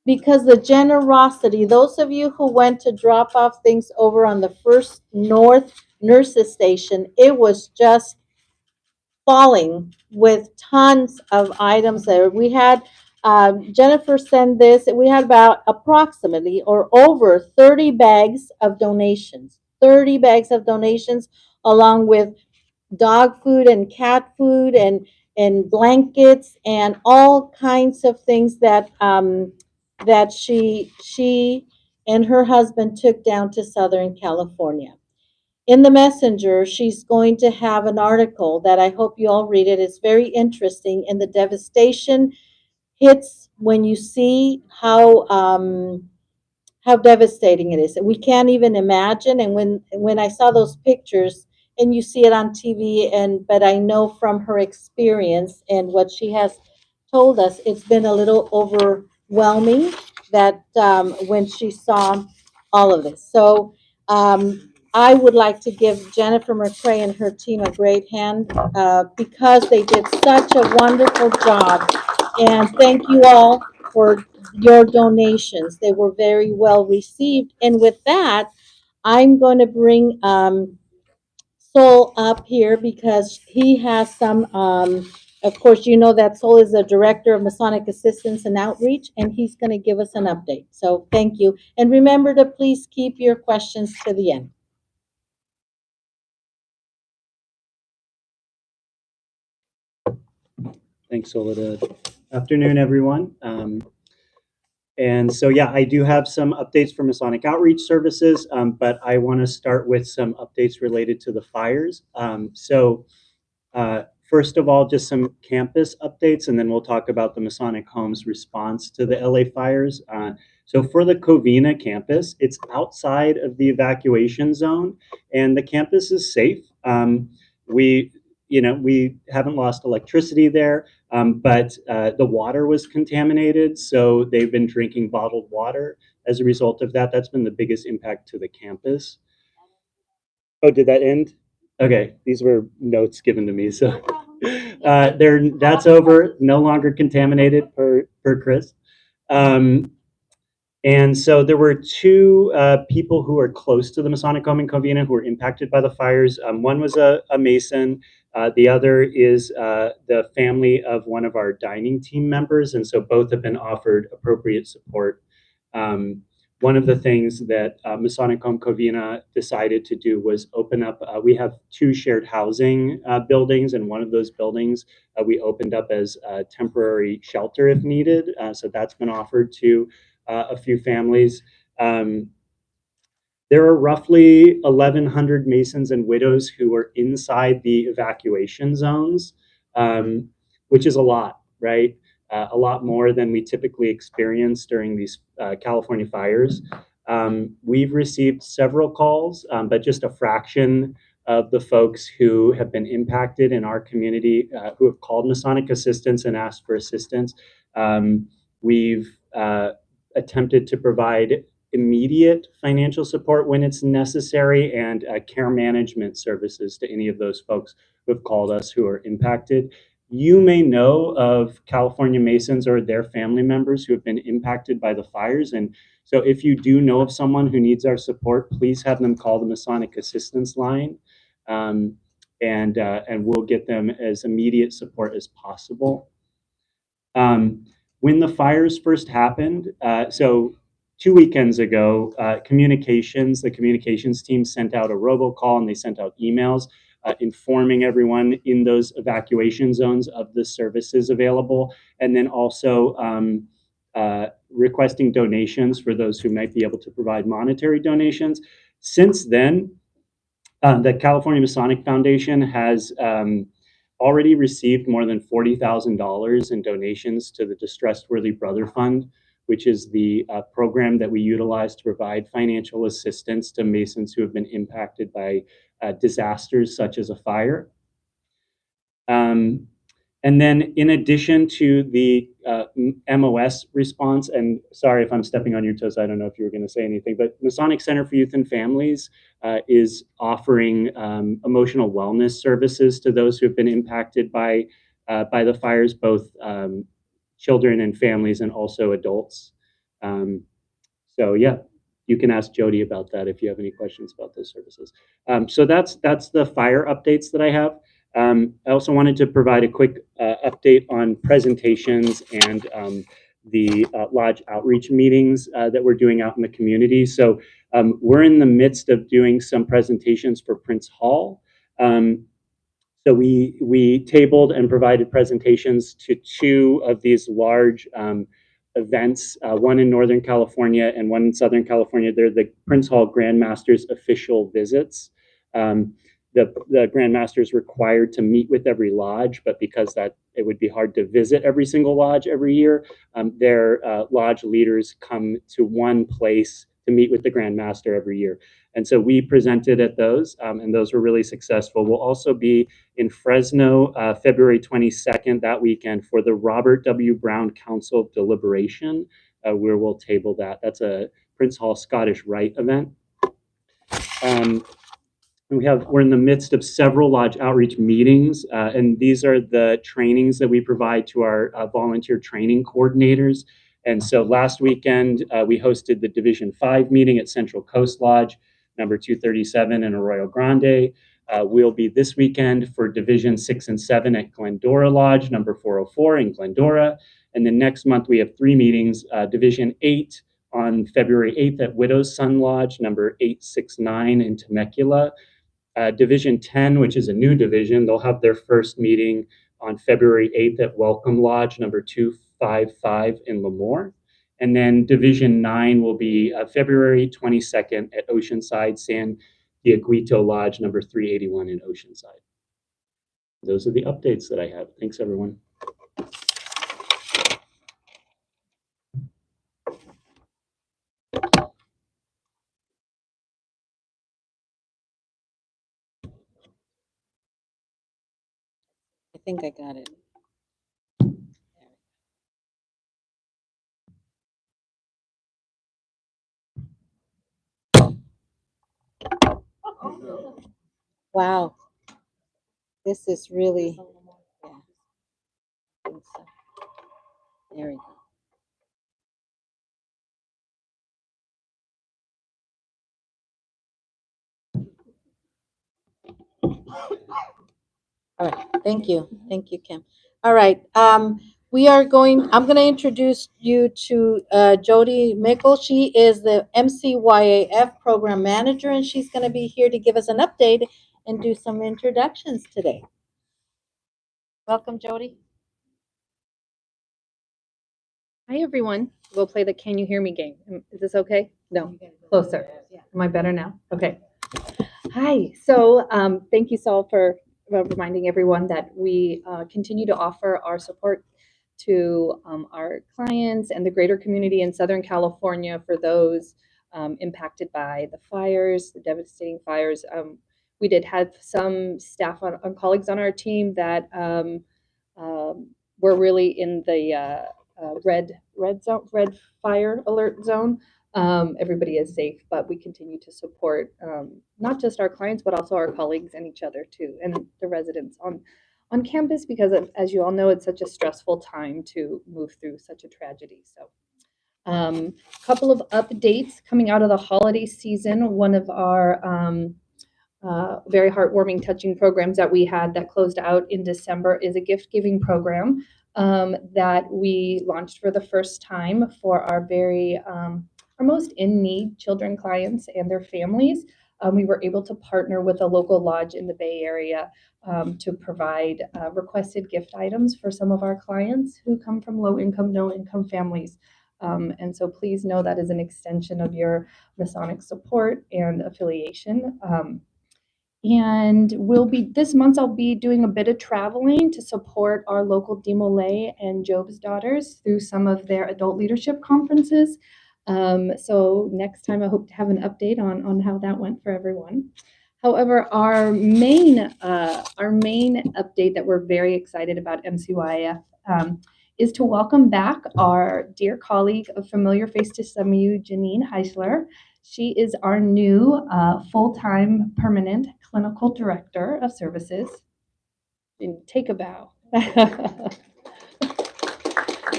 because the generosity, those of you who went to drop off things over on the First North Nurses Station, it was just falling with tons of items there. We had Jennifer send this. We had about approximately or over 30 bags of donations. 30 bags of donations, along with dog food and cat food and blankets and all kinds of things that she and her husband took down to Southern California. In the messenger, she's going to have an article that I hope you all read it. It's very interesting, and the devastation hits when you see how devastating it is. We can't even imagine. And when I saw those pictures, and you see it on TV, but I know from her experience and what she has told us, it's been a little overwhelming. that when she saw all of this. So I would like to give Jennifer McCrae and her team a great hand because they did such a wonderful job. And thank you all for your donations. They were very well received. And with that, I'm going to bring Sol up here because he has some, of course, you know that Sol is the Director of Masonic Assistance and Outreach, and he's going to give us an update. So thank you. And remember to please keep your questions to the end. Thanks, Soledad. Afternoon, everyone. And so, yeah, I do have some updates for Masonic Outreach Services, but I want to start with some updates related to the fires. First of all, just some campus updates, and then we'll talk about the Masonic Home's response to the LA fires. So for the Covina campus, it's outside of the evacuation zone, and the campus is safe. We haven't lost electricity there, but the water was contaminated, so they've been drinking bottled water as a result of that. That's been the biggest impact to the campus. Oh, did that end? Okay, these were notes given to me, so that's over. No longer contaminated per Chris. And so there were two people who are close to the Masonic Home in Covina who were impacted by the fires. One was a Mason. The other is the family of one of our dining team members. And so both have been offered appropriate support. One of the things that Masonic Home Covina decided to do was open up, we have two shared housing buildings, and one of those buildings we opened up as a temporary shelter if needed. So that's been offered to a few families. There are roughly 1,100 Masons and widows who are inside the evacuation zones, which is a lot, right? A lot more than we typically experience during these California fires. We've received several calls, but just a fraction of the folks who have been impacted in our community who have called Masonic Assistance and asked for assistance. We've attempted to provide immediate financial support when it's necessary and care management services to any of those folks who have called us who are impacted. You may know of California Masons or their family members who have been impacted by the fires. And so if you do know of someone who needs our support, please have them call the Masonic Assistance line, and we'll get them as immediate support as possible. When the fires first happened, so 2 weekends ago, the communications team sent out a robocall and they sent out emails informing everyone in those evacuation zones of the services available, and then also requesting donations for those who might be able to provide monetary donations. Since then, the California Masonic Foundation has already received more than $40,000 in donations to the Distressed Worthy Brother Fund, which is the program that we utilize to provide financial assistance to Masons who have been impacted by disasters such as a fire. And then in addition to the MOS response, and sorry if I'm stepping on your toes, I don't know if you were going to say anything, but Masonic Center for Youth and Families is offering emotional wellness services to those who have been impacted by the fires, both children and families and also adults. So yeah, you can ask Jody about that if you have any questions about those services. So that's the fire updates that I have. I also wanted to provide a quick update on presentations and the lodge outreach meetings that we're doing out in the community. So we're in the midst of doing some presentations for Prince Hall. So we tabled and provided presentations to two of these large events, one in Northern California and one in Southern California. They're the Prince Hall Grandmaster's official visits. The Grandmaster is required to meet with every lodge, but because it would be hard to visit every single lodge every year, their lodge leaders come to one place to meet with the Grandmaster every year. And so we presented at those, and those were really successful. We'll also be in Fresno, February 22nd, that weekend, for the Robert W. Brown Council deliberation. where we'll table that. That's a Prince Hall Scottish Rite event. We're in the midst of several lodge outreach meetings, and these are the trainings that we provide to our volunteer training coordinators. And so last weekend, we hosted the Division 5 meeting at Central Coast Lodge, number 237 in Arroyo Grande. We'll be this weekend for Division 6 and 7 at Glendora Lodge, number 404 in Glendora. And then next month, we have 3 meetings, Division 8 on February 8th at Widow's Sun Lodge, number 869 in Temecula. Division 10, which is a new division, they'll have their first meeting on February 8th at Welcome Lodge, number 255 in Lemoore. And then Division 9 will be February 22nd at Oceanside San Dieguito Lodge, number 381 in Oceanside. Those are the updates that I have. Thanks, everyone. I think I got it. Wow. This is really, yeah. I think so. There we go. All right, thank you. Thank you, Kim. All right, I'm going to introduce you to Jody Mickle. She is the MCYAF Program Manager, and she's going to be here to give us an update and do some introductions today. Welcome, Jody. Hi, everyone. We'll play the Can You Hear Me game. Is this okay? No, closer. Am I better now? Okay. Hi. So thank you, Saul, for reminding everyone that we continue to offer our support to our clients and the greater community in Southern California for those impacted by the fires, the devastating fires. We did have some staff on colleagues on our team that were really in the red fire alert zone. Everybody is safe, but we continue to support not just our clients, but also our colleagues and each other too, and the residents on campus, because as you all know, it's such a stressful time to move through such a tragedy. So a couple of updates coming out of the holiday season. One of our very heartwarming, touching programs that we had that closed out in December is a gift giving program that we launched for the first time for our our most in need children clients and their families. We were able to partner with a local lodge in the Bay Area to provide requested gift items for some of our clients who come from low income, no income families. And so please know that is an extension of your Masonic support and affiliation. And this month I'll be doing a bit of traveling to support our local Demolay and Job's Daughters through some of their adult leadership conferences. So next time I hope to have an update on how that went for everyone. However, our main update that we're very excited about MCYF is to welcome back our dear colleague, a familiar face to some of you, Janine Heisler. She is our new full-time permanent clinical director of services. And take a bow.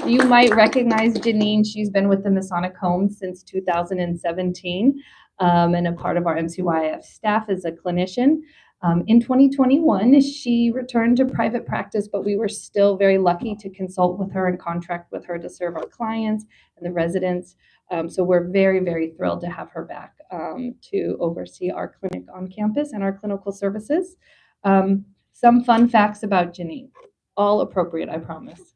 You might recognize Janine. She's been with the Masonic Home since 2017 and a part of our MCYF staff as a clinician. In 2021, she returned to private practice, but we were still very lucky to consult with her and contract with her to serve our clients and the residents. So we're very, very thrilled to have her back to oversee our clinic on campus and our clinical services. Some fun facts about Janine, all appropriate, I promise.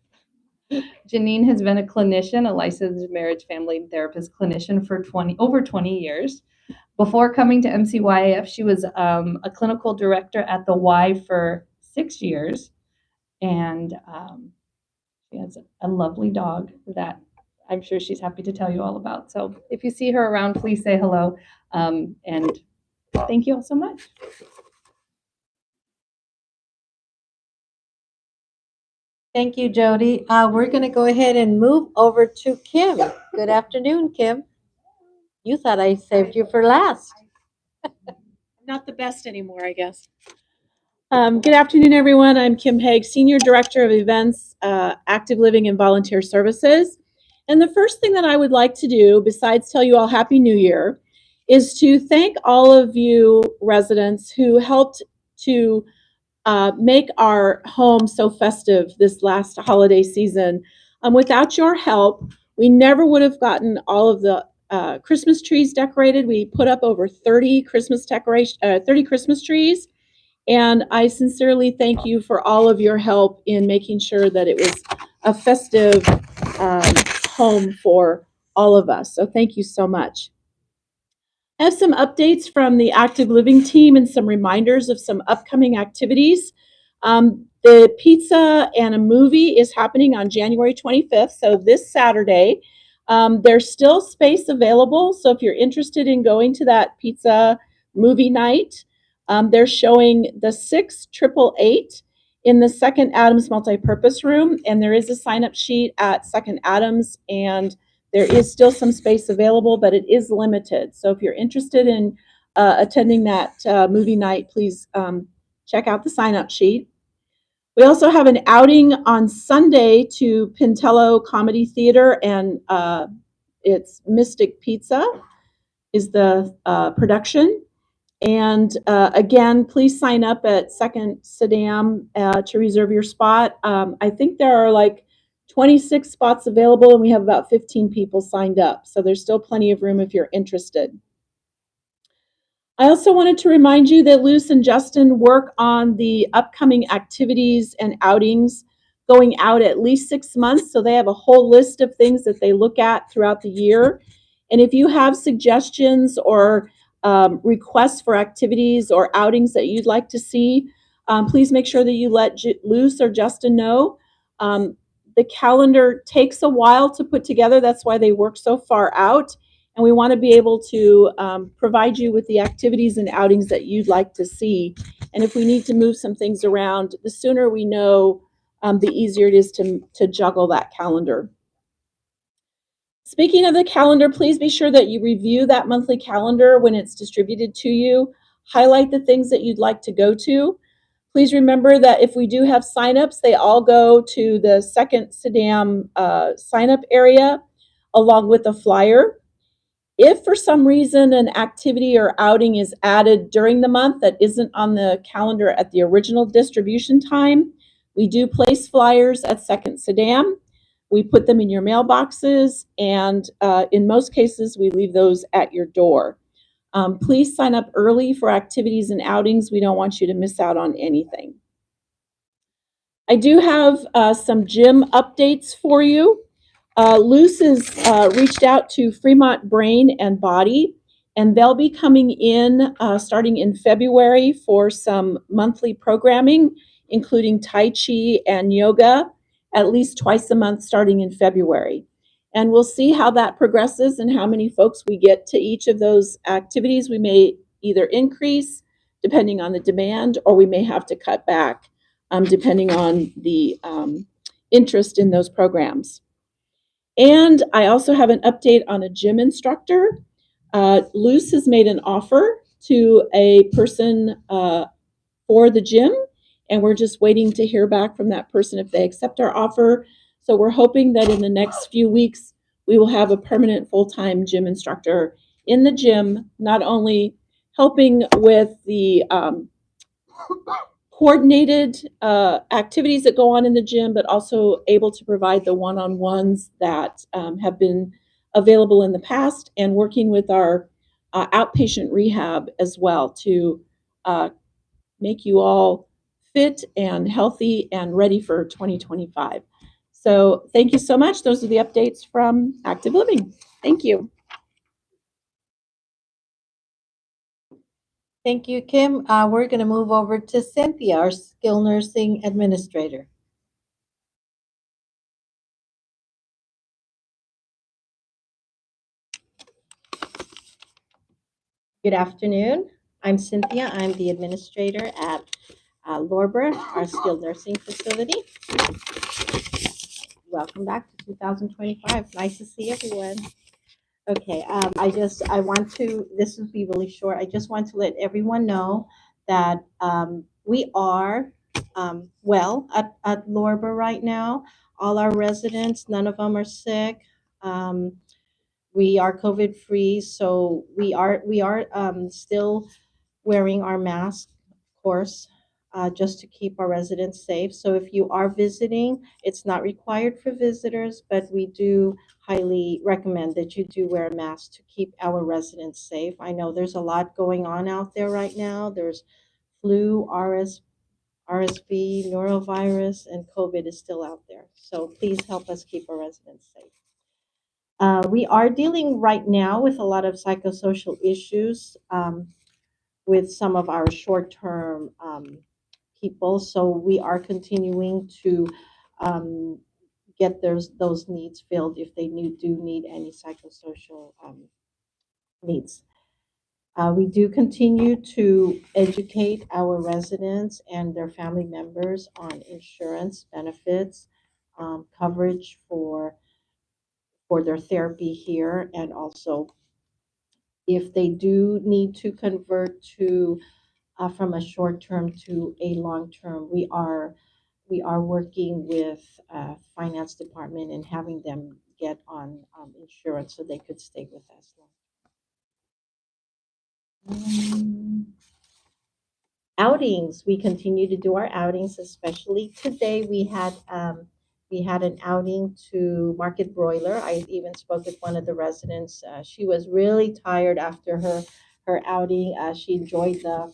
Janine has been a clinician, a licensed marriage family therapist clinician for over 20 years. Before coming to MCYF, she was a clinical director at the Y for 6 years. And she has a lovely dog that I'm sure she's happy to tell you all about. So if you see her around, please say hello. And thank you all so much. Thank you, Jody. We're going to go ahead and move over to Kim. Good afternoon, Kim. You thought I saved you for last. Not the best anymore, I guess. Good afternoon, everyone. I'm Kim Haig, Senior Director of Events, Active Living and Volunteer Services. And the first thing that I would like to do, besides tell you all Happy New Year, is to thank all of you residents who helped to make our home so festive this last holiday season. Without your help, we never would have gotten all of the Christmas trees decorated. We put up over 30 Christmas trees. And I sincerely thank you for all of your help in making sure that it was a festive home for all of us. So thank you so much. I have some updates from the Active Living team and some reminders of some upcoming activities. The pizza and a movie is happening on January 25th, so this Saturday. There's still space available, so if you're interested in going to that pizza movie night, they're showing the 6-888 in the Second Adams multipurpose room, and there is a sign-up sheet at Second Adams, and there is still some space available, but it is limited. So if you're interested in attending that movie night, please check out the sign-up sheet. We also have an outing on Sunday to Pintello Comedy Theater, and it's Mystic Pizza is the production. And again, please sign up at Second Sedam to reserve your spot. I think there are like 26 spots available, and we have about 15 people signed up. So there's still plenty of room if you're interested. I also wanted to remind you that Luce and Justin work on the upcoming activities and outings going out at least 6 months. So they have a whole list of things that they look at throughout the year. And if you have suggestions or requests for activities or outings that you'd like to see, please make sure that you let Luce or Justin know. The calendar takes a while to put together. That's why they work so far out. And we want to be able to provide you with the activities and outings that you'd like to see. And if we need to move some things around, the sooner we know, the easier it is to juggle that calendar. Speaking of the calendar, please be sure that you review that monthly calendar when it's distributed to you. Highlight the things that you'd like to go to. Please remember that if we do have signups, they all go to the Second Sedam sign-up area along with a flyer. If for some reason an activity or outing is added during the month that isn't on the calendar at the original distribution time, we do place flyers at Second Sedam. We put them in your mailboxes, and in most cases, we leave those at your door. Please sign up early for activities and outings. We don't want you to miss out on anything. I do have some gym updates for you. Luce has reached out to Fremont Brain and Body, and they'll be coming in starting in February for some monthly programming, including Tai Chi and yoga, at least twice a month starting in February. And we'll see how that progresses and how many folks we get to each of those activities. We may either increase depending on the demand, or we may have to cut back depending on the interest in those programs. And I also have an update on a gym instructor. Luce has made an offer to a person for the gym, and we're just waiting to hear back from that person if they accept our offer. So we're hoping that in the next few weeks, we will have a permanent full-time gym instructor in the gym, not only helping with the coordinated activities that go on in the gym, but also able to provide the one-on-ones that have been available in the past, and working with our outpatient rehab as well to make you all fit and healthy and ready for 2025. So thank you so much. Those are the updates from Active Living. Thank you. Thank you, Kim. We're going to move over to Cynthia, our skilled nursing administrator. Good afternoon. I'm Cynthia. I'm the administrator at Lorber, our skilled nursing facility. Welcome back to 2025. Nice to see everyone. Okay, I want to, this will be really short. I just want to let everyone know that we are well at Lorber right now. All our residents, none of them are sick. We are COVID free, so we are still wearing our mask, of course, just to keep our residents safe. So if you are visiting, it's not required for visitors, but we do highly recommend that you do wear a mask to keep our residents safe. I know there's a lot going on out there right now. There's flu, RSV, norovirus, and COVID is still out there. So please help us keep our residents safe. We are dealing right now with a lot of psychosocial issues with some of our short-term people. So we are continuing to um, get those needs filled if they do need any psychosocial needs. We do continue to educate our residents and their family members on insurance benefits, coverage for their therapy here, and also if they do need to convert to from a short term to a long term, we are working with finance department and having them get on insurance so they could stay with us. Outings, we continue to do our outings, especially today we had an outing to Market Broiler. I even spoke with one of the residents. She was really tired after her outing. She enjoyed the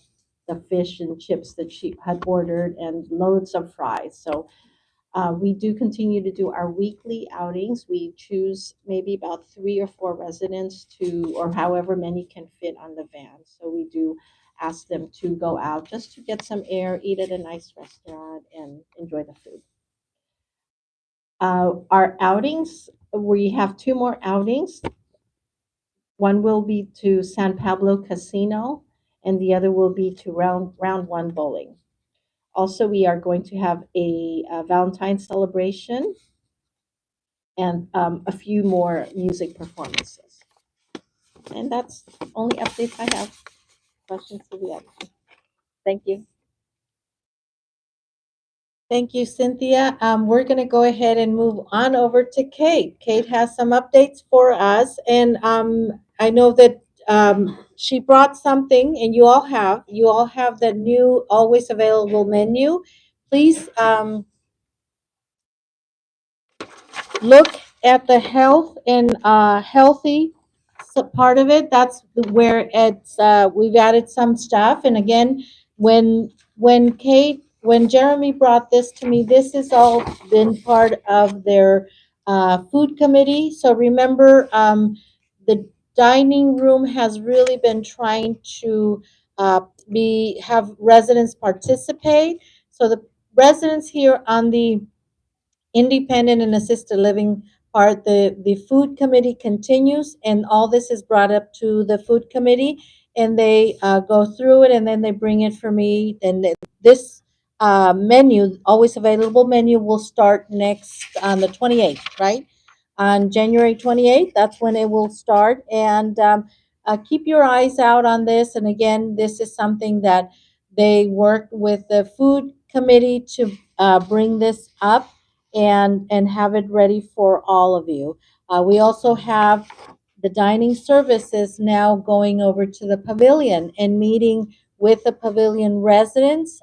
fish and chips that she had ordered and loads of fries. So we do continue to do our weekly outings. We choose maybe about 3 or 4 residents to, or however many can fit on the van. So we do ask them to go out just to get some air, eat at a nice restaurant, and enjoy the food. Our outings, we have 2 more outings. One will be to San Pablo Casino, and the other will be to Round One Bowling. Also, we are going to have a Valentine's celebration and a few more music performances. And that's the only updates I have. Questions to the end. Thank you. Thank you, Cynthia. We're going to go ahead and move on over to Kate. Kate has some updates for us, and I know that she brought something, and you all have the new always available menu. Please look at the health and healthy part of it. That's where it's we've added some stuff. And again, when Jeremy brought this to me, this has all been part of their food committee. So remember, the dining room has really been trying to have residents participate. So the residents here on the independent and assisted living part, the food committee continues, and all this is brought up to the food committee, and they go through it, and then they bring it for me. And this menu, always available menu, will start next on the 28th, right? On January 28th, that's when it will start. And keep your eyes out on this. And again, this is something that they worked with the food committee to bring this up and have it ready for all of you. We also have the dining services now going over to the pavilion and meeting with the pavilion residents.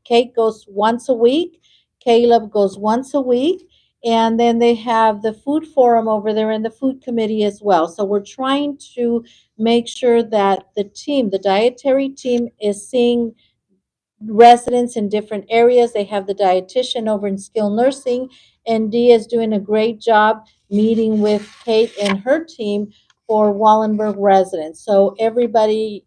Kate goes once a week. Caleb goes once a week. And then they have the food forum over there and the food committee as well. So we're trying to make sure that the dietary team, is seeing residents in different areas. They have the dietitian over in skilled nursing, and Dee is doing a great job meeting with Kate and her team for Wallenberg residents. So everybody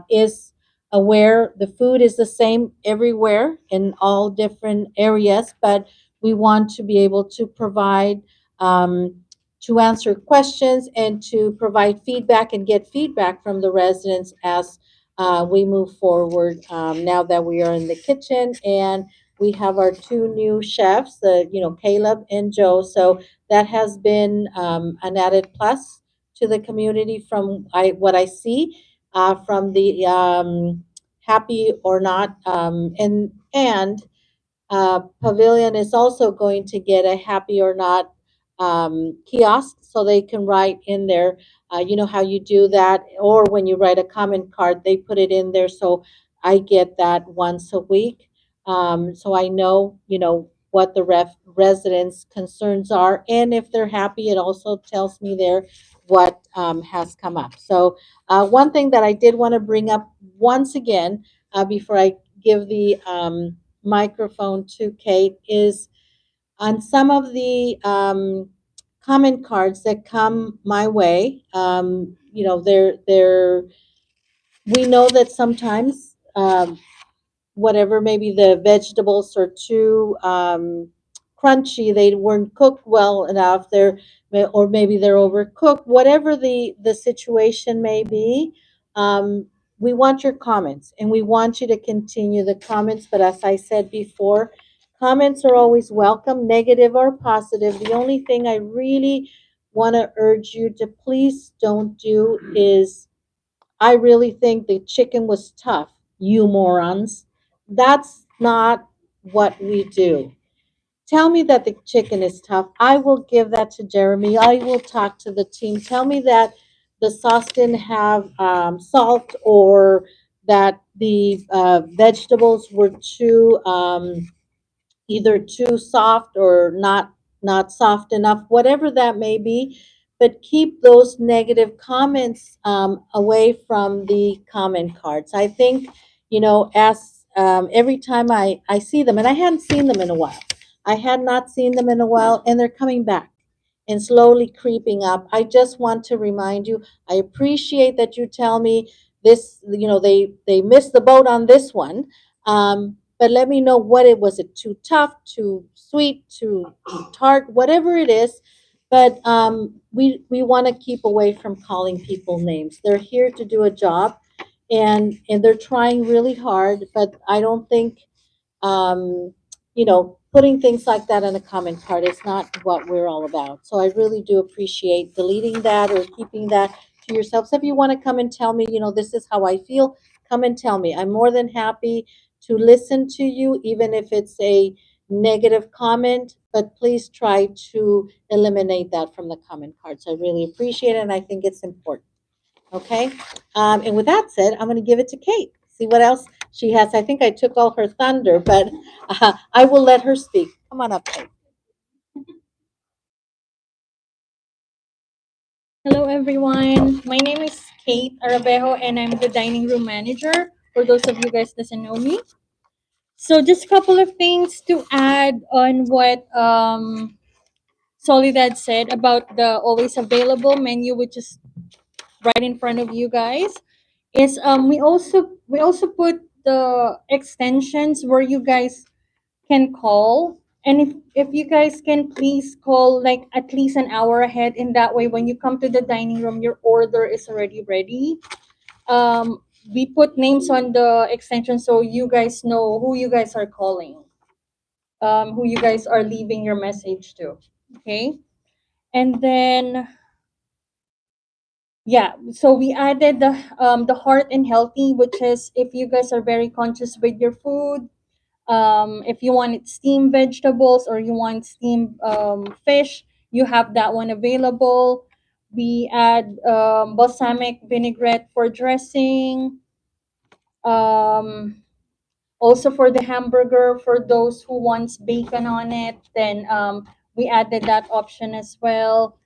is aware the food is the same everywhere in all different areas, but we want to be able to provide to answer questions and to provide feedback and get feedback from the residents as we move forward now that we are in the kitchen, and we have our two new chefs, Caleb and Joe. So that has been an added plus to the community from what I see from the happy or not, and Pavilion is also going to get a happy or not kiosk so they can write in there. You know how you do that, or when you write a comment card, they put it in there. So I get that once a week. So I know, what the residents' concerns are. And if they're happy, it also tells me there what has come up. So one thing that I did want to bring up once again before I give the microphone to Kate is on some of the comment cards that come my way. They're we know that sometimes whatever, maybe the vegetables are too crunchy, they weren't cooked well enough, or maybe they're overcooked, whatever the situation may be. We want your comments, and we want you to continue the comments, but as I said before, comments are always welcome, negative or positive. The only thing I really want to urge you to please don't do is, I really think the chicken was tough, you morons. That's not what we do. Tell me that the chicken is tough. I will give that to Jeremy. I will talk to the team. Tell me that the sauce didn't have salt, or that the vegetables were too either too soft or not soft enough, whatever that may be. But keep those negative comments away from the comment cards. I think, as every time I see them, and I hadn't seen them in a while. I had not seen them in a while, and they're coming back and slowly creeping up. I just want to remind you, I appreciate that you tell me this, they missed the boat on this one. But let me know what it was. It too tough, too sweet, too tart, whatever it is. But we want to keep away from calling people names. They're here to do a job, and they're trying really hard. But I don't think putting things like that in a comment card is not what we're all about. So I really do appreciate deleting that or keeping that to yourselves. If you want to come and tell me, this is how I feel, come and tell me. I'm more than happy to listen to you, even if it's a negative comment, but please try to eliminate that from the comment cards. I really appreciate it, and I think it's important. Okay? And with that said, I'm going to give it to Kate. See what else she has. I think I took all her thunder, but I will let her speak. Come on up, Kate. Hello, everyone. My name is Kate Arabejo, and I'm the dining room manager. For those of you guys doesn't know me, so just a couple of things to add on what Soledad said about the always available menu, which is right in front of you guys. Is we also put the extensions where you guys can call. And if you guys can please call like at least an hour ahead, in that way when you come to the dining room, your order is already ready. We put names on the extension so you guys know who you guys are calling, who you guys are leaving your message to. Okay. And then yeah, so we added the heart and healthy, which is if you guys are very conscious with your food. If you want steamed vegetables or you want steamed fish, you have that one available. We add balsamic vinaigrette for dressing. Um, Also for the hamburger, for those who wants bacon on it, then we added that option as well.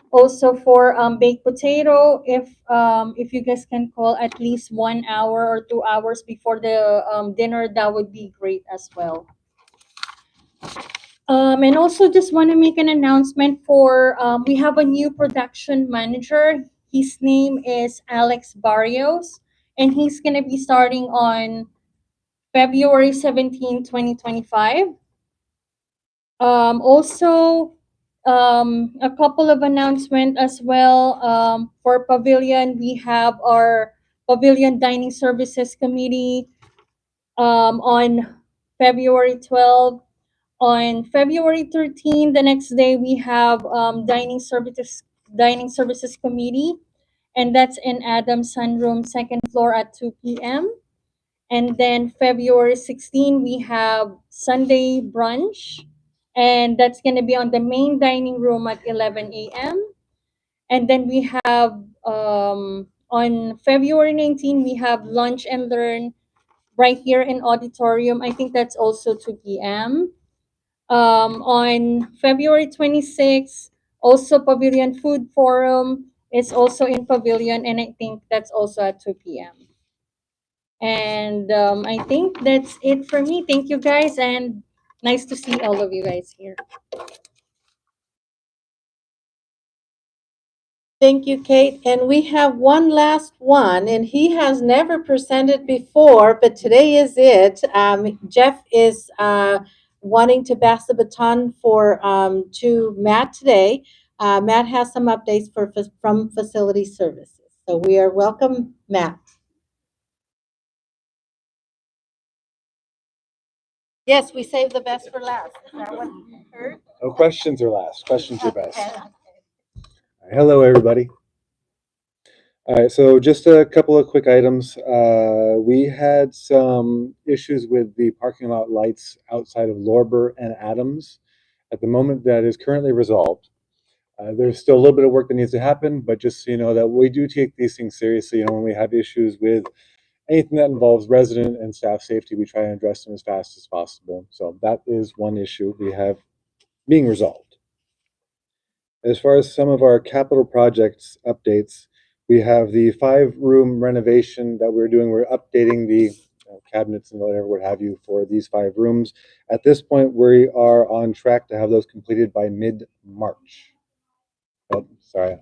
Also for baked potato, if you guys can call at least 1 hour or 2 hours before the dinner, that would be great as well. And also just want to make an announcement for we have a new production manager. His name is Alex Barrios, and he's gonna be starting on February 17, 2025. Also, a couple of announcements as well. For Pavilion, we have our Pavilion Dining Services Committee on February 12th. On February 13th, the next day, we have Dining Services Committee, and that's in Adams Sunroom, second floor at 2 p.m. And then February 16th, we have Sunday brunch, and that's going to be on the main dining room at 11 a.m. And then we have on February 19th, we have lunch and learn right here in auditorium. I think that's also 2 p.m. On February 26th, also Pavilion Food Forum is also in Pavilion, and I think that's also at 2 p.m. And I think that's it for me. Thank you guys, and nice to see all of you guys here. Thank you, Kate. And we have one last one, and he has never presented before, but today is it. Jeff is wanting to pass the baton to Matt today. Matt has some updates from Facility Services. So we are welcome, Matt. Yes, we saved the best for last. Is that what you heard? Oh, questions are last. Questions are best. Hello, everybody. All right, so just a couple of quick items. We had some issues with the parking lot lights outside of Lorber and Adams. At the moment, that is currently resolved. There's still a little bit of work that needs to happen, but just so you know that we do take these things seriously. You know, when we have issues with anything that involves resident and staff safety, we try and address them as fast as possible. So that is one issue we have being resolved. As far as some of our capital projects updates, we have the 5-room renovation that we're doing. We're updating the cabinets and whatever, what have you, for these 5 rooms. At this point, we are on track to have those completed by mid-March. Oh, sorry.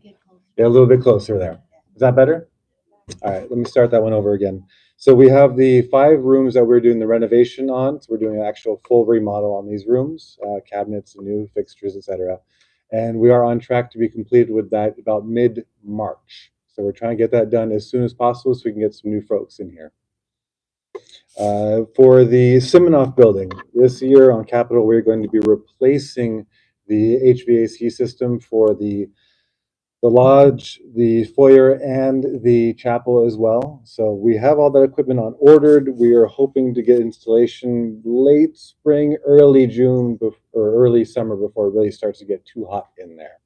Get a little bit closer there. Is that better? All right, let me start that one over again. So we have the 5 rooms that we're doing the renovation on. So we're doing an actual full remodel on these rooms, cabinets and new fixtures, etc. And we are on track to be completed with that about mid-March. So we're trying to get that done as soon as possible so we can get some new folks in here. For the Siminoff building, this year on Capitol, we're going to be replacing the HVAC system for the lodge, the foyer, and the chapel as well. So we have all that equipment on ordered. We are hoping to get installation late spring, early June, or early summer before it really starts to get too hot in there.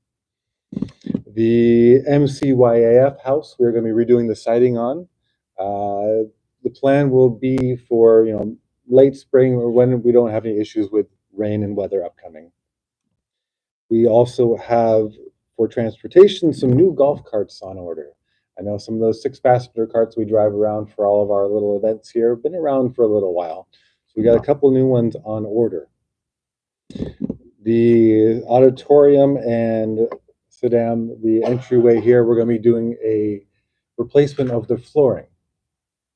The MCYAF house, we're going to be redoing the siding on. The plan will be for, late spring or when we don't have any issues with rain and weather upcoming. We also have, for transportation, some new golf carts on order. I know some of those 6-passenger carts we drive around for all of our little events here have been around for a little while. So we got a couple new ones on order. The auditorium and Saddam, the entryway here, we're going to be doing a replacement of the flooring.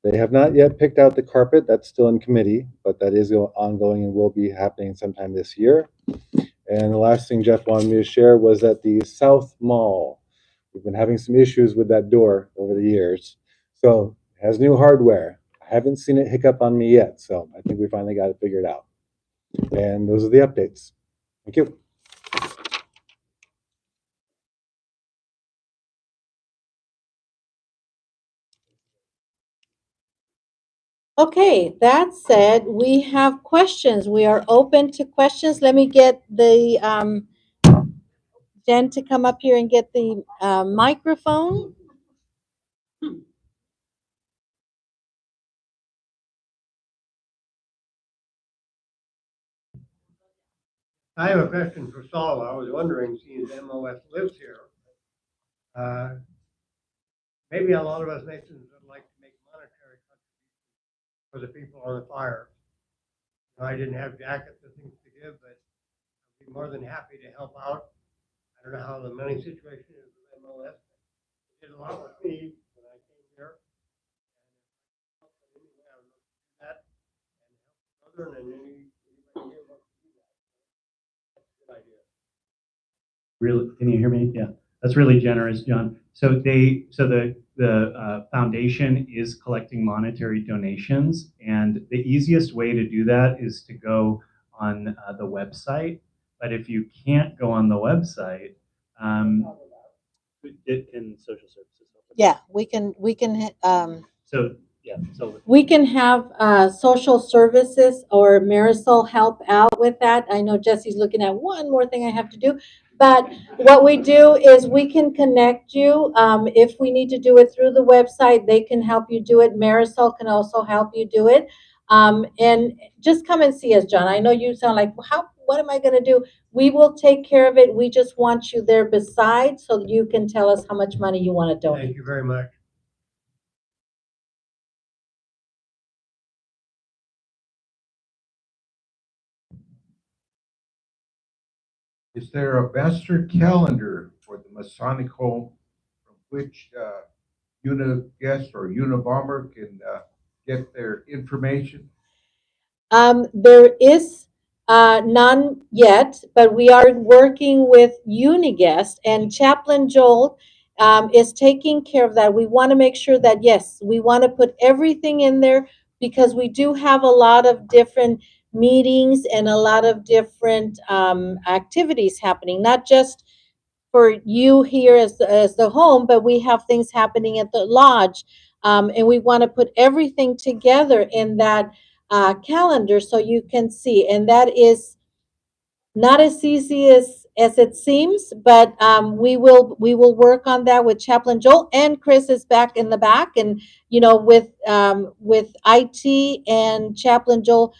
They have not yet picked out the carpet. That's still in committee, but that is ongoing and will be happening sometime this year. And the last thing Jeff wanted me to share was at the South Mall. We've been having some issues with that door over the years. So it has new hardware. I haven't seen it hiccup on me yet, so I think we finally got it figured out. And those are the updates. Thank you. Okay, that said, we have questions. We are open to questions. Let me get the Jen to come up here and get the microphone. I have a question for Saul. I was wondering, seeing as MOS lives here, maybe a lot of us Masons would like to make monetary contributions for the people on the fire. I didn't have jackets and things to give, but I'd be more than happy to help out. I don't know how the money situation is with MOS. It did a lot with me when I came here. And anyway, I would love to do that and help children and anybody here wants to do that. That's a good idea. Really? Can you hear me? Yeah. That's really generous, John. So the foundation is collecting monetary donations, and the easiest way to do that is to go on the website. But if you can't go on the website, it can social services help with that? Yeah, we can, So yeah, so we can have social services or Marisol help out with that. I know Jesse's looking at one more thing I have to do. But what we do is we can connect you. If we need to do it through the website, they can help you do it. Marisol can also help you do it. And just come and see us, John. I know you sound like, what am I going to do? We will take care of it. We just want you there beside so you can tell us how much money you want to donate. Thank you very much. Is there a master calendar for the Masonic home from which Guest or Unabomber can get their information? There is none yet, but we are working with Uniguest, and Chaplain Joel is taking care of that. We want to make sure that, yes, we want to put everything in there because we do have a lot of different meetings and a lot of different activities happening, not just for you here as the home, but we have things happening at the lodge. And we want to put everything together in that calendar so you can see. And that is not as easy as it seems, but we will work on that with Chaplain Joel, and Chris is back in the back, and with IT and Chaplain Joel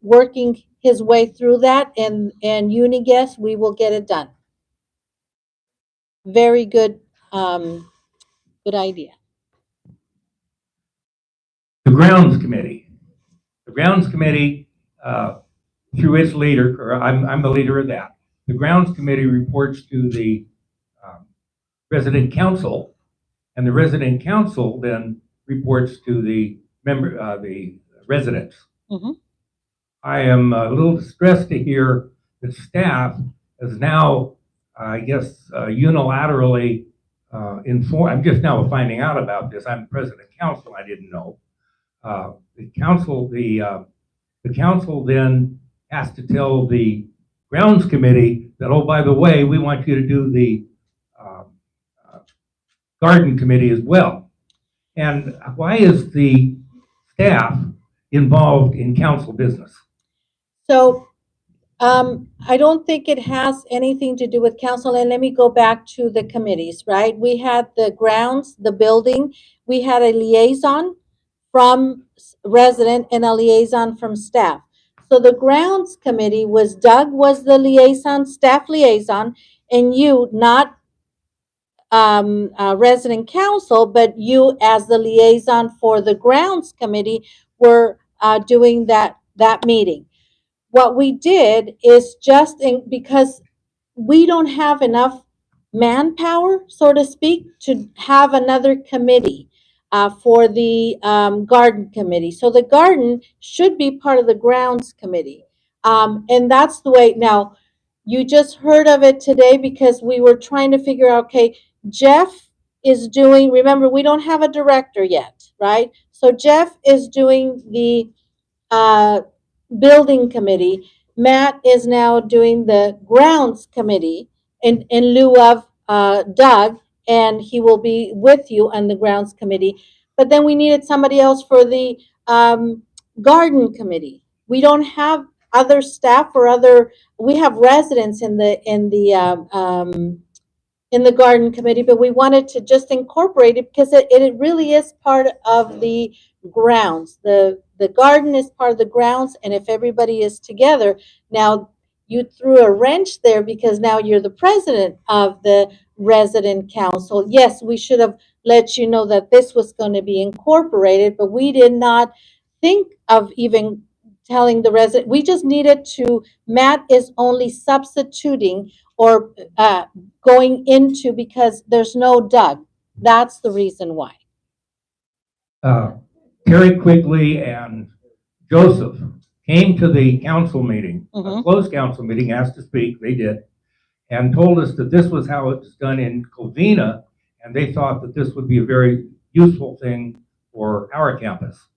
working his way through that, and Uniguest, we will get it done. Very good, good idea. The grounds committee. The grounds committee, through its leader, or I'm the leader of that. The grounds committee reports to the resident council, and the resident council then reports to the the residents. Mm-hmm. I am a little distressed to hear that staff is now, I guess, unilaterally informed. I'm just now finding out about this. I'm president of council. I didn't know. The council then has to tell the grounds committee that, oh, by the way, we want you to do the garden committee as well. And why is the staff involved in council business? So I don't think it has anything to do with council. And let me go back to the committees, right? We had the grounds, the building, we had a liaison from resident and a liaison from staff. So the grounds committee was Doug was the liaison, staff liaison, and you, not resident council, but you as the liaison for the grounds committee were doing that meeting. What we did is because we don't have enough manpower, so to speak, to have another committee for the garden committee. So the garden should be part of the grounds committee. And that's the way. Now, you just heard of it today because we were trying to figure out, okay, Jeff is doing, remember, we don't have a director yet, right? So Jeff is doing the building committee. Matt is now doing the grounds committee in lieu of Doug, and he will be with you on the grounds committee. But then we needed somebody else for the garden committee. We don't have other staff or we have residents in the garden committee, but we wanted to just incorporate it because it really is part of the grounds. The garden is part of the grounds, and if everybody is together, now you threw a wrench there because now you're the president of the resident council. Yes, we should have let you know that this was going to be incorporated, but we did not think of even telling the resident. We just needed to, Matt is only substituting or going into because there's no Doug. That's the reason why. Terry Quigley and Joseph came to the council meeting, a closed council meeting, asked to speak. They did. and told us that this was how it's done in Covina, and they thought that this would be a very useful thing for our campus.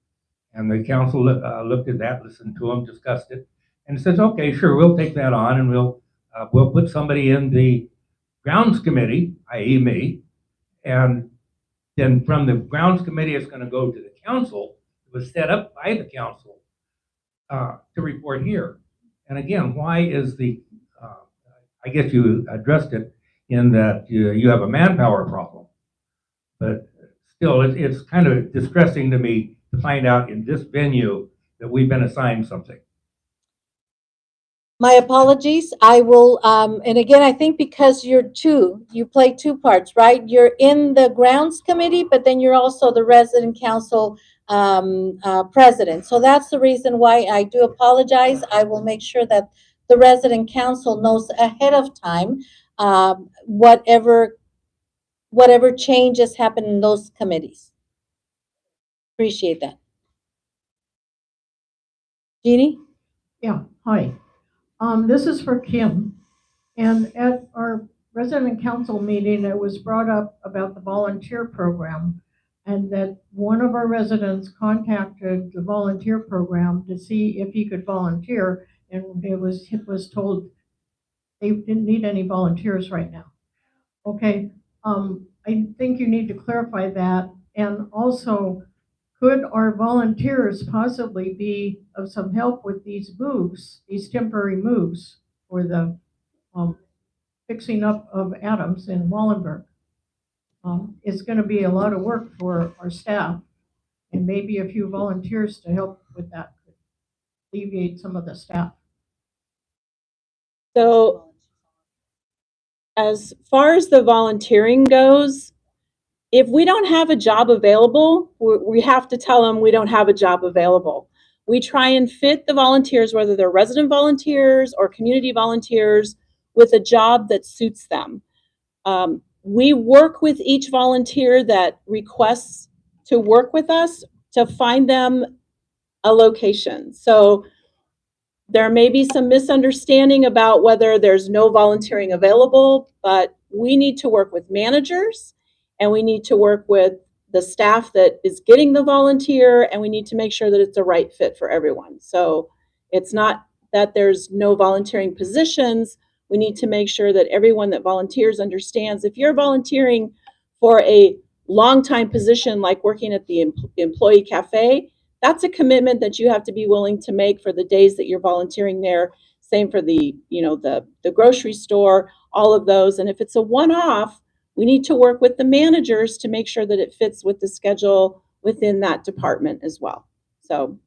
And the council looked at that, listened to them, discussed it, and says, okay, sure, we'll take that on, and we'll put somebody in the grounds committee, i.e. me, and then from the grounds committee, it's going to go to the council. It was set up by the council to report here. And again, why is I guess you addressed it in that you have a manpower problem. But still, it's kind of distressing to me to find out in this venue that we've been assigned something. My apologies. I will, and again, I think because you play two parts, right? You're in the grounds committee, but then you're also the resident council president. So that's the reason why I do apologize. I will make sure that the resident council knows ahead of time whatever changes happen in those committees. Appreciate that. Jeannie? Yeah, hi. This is for Kim. And at our resident council meeting, it was brought up about the volunteer program and that one of our residents contacted the volunteer program to see if he could volunteer. And it was told they didn't need any volunteers right now. Okay, I think you need to clarify that. And also, could our volunteers possibly be of some help with these moves, these temporary moves for the fixing up of Adams in Wallenberg? It's going to be a lot of work for our staff, and maybe a few volunteers to help with that could alleviate some of the staff. So as far as the volunteering goes, if we don't have a job available, we have to tell them we don't have a job available. We try and fit the volunteers, whether they're resident volunteers or community volunteers, with a job that suits them. We work with each volunteer that requests to work with us to find them a location. So there may be some misunderstanding about whether there's no volunteering available, but we need to work with managers and we need to work with the staff that is getting the volunteer, and we need to make sure that it's a right fit for everyone. So it's not that there's no volunteering positions. We need to make sure that everyone that volunteers understands if you're volunteering for a long-time position like working at the employee cafe, that's a commitment that you have to be willing to make for the days that you're volunteering there. Same for the grocery store, all of those. And if it's a one-off, we need to work with the managers to make sure that it fits with the schedule within that department as well. So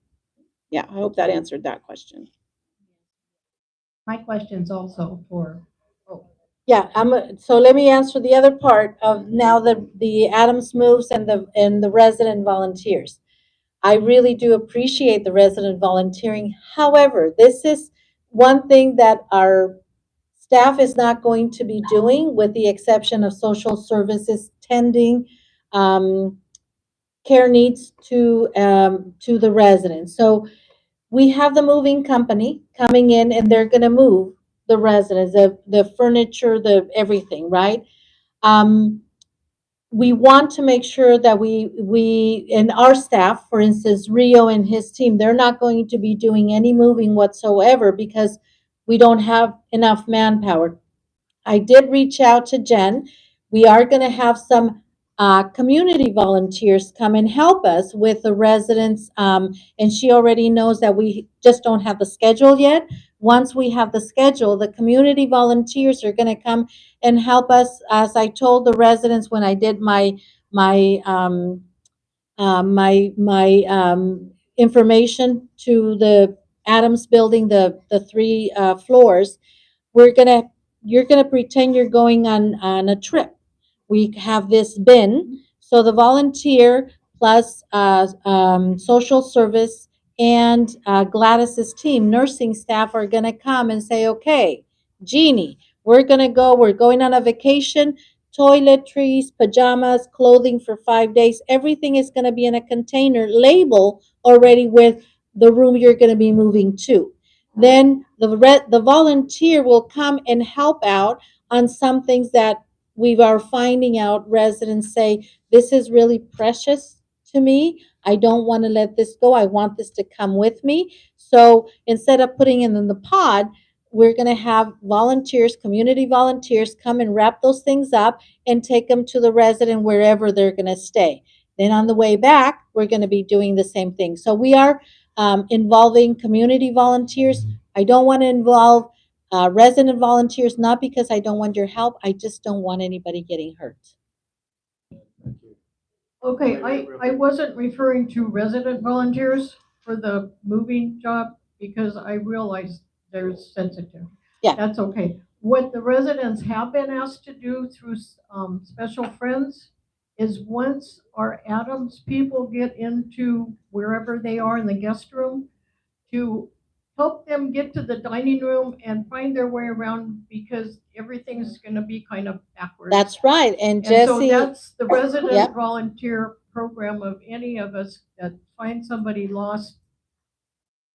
yeah, I hope that answered that question. My question's also for, Yeah, so let me answer the other part of now the Adams moves and the resident volunteers. I really do appreciate the resident volunteering. However, this is one thing that our staff is not going to be doing, with the exception of social services tending care needs to the residents. So we have the moving company coming in, and they're going to move the residents, the furniture, the everything, right? We want to make sure that we and our staff, for instance, Rio and his team, they're not going to be doing any moving whatsoever because we don't have enough manpower. I did reach out to Jen. We are going to have some community volunteers come and help us with the residents, and she already knows that we just don't have the schedule yet. Once we have the schedule, the community volunteers are going to come and help us. As I told the residents when I did my information to the Adams building, the 3 floors, you're gonna pretend you're going on a trip. We have this bin, so the volunteer plus social service and Gladys's team, nursing staff, are gonna come and say, okay, Jeannie, we're going on a vacation, toiletries, pajamas, clothing for 5 days, everything is gonna be in a container label already with the room you're gonna be moving to. Then the volunteer will come and help out on some things that we are finding out residents say, this is really precious to me. I don't want to let this go. I want this to come with me. So instead of putting it in the pod, we're going to have volunteers, community volunteers come and wrap those things up and take them to the resident wherever they're going to stay. Then on the way back, we're going to be doing the same thing. So we are involving community volunteers. I don't want to involve resident volunteers, not because I don't want your help. I just don't want anybody getting hurt. Okay, I wasn't referring to resident volunteers for the moving job because I realize they're sensitive. Yeah. That's okay. What the residents have been asked to do through Special Friends is once our Adams people get into wherever they are in the guest room, to help them get to the dining room and find their way around because everything's going to be kind of backwards. That's right. And So Jesse, that's the resident Yep. volunteer program of any of us that find somebody lost.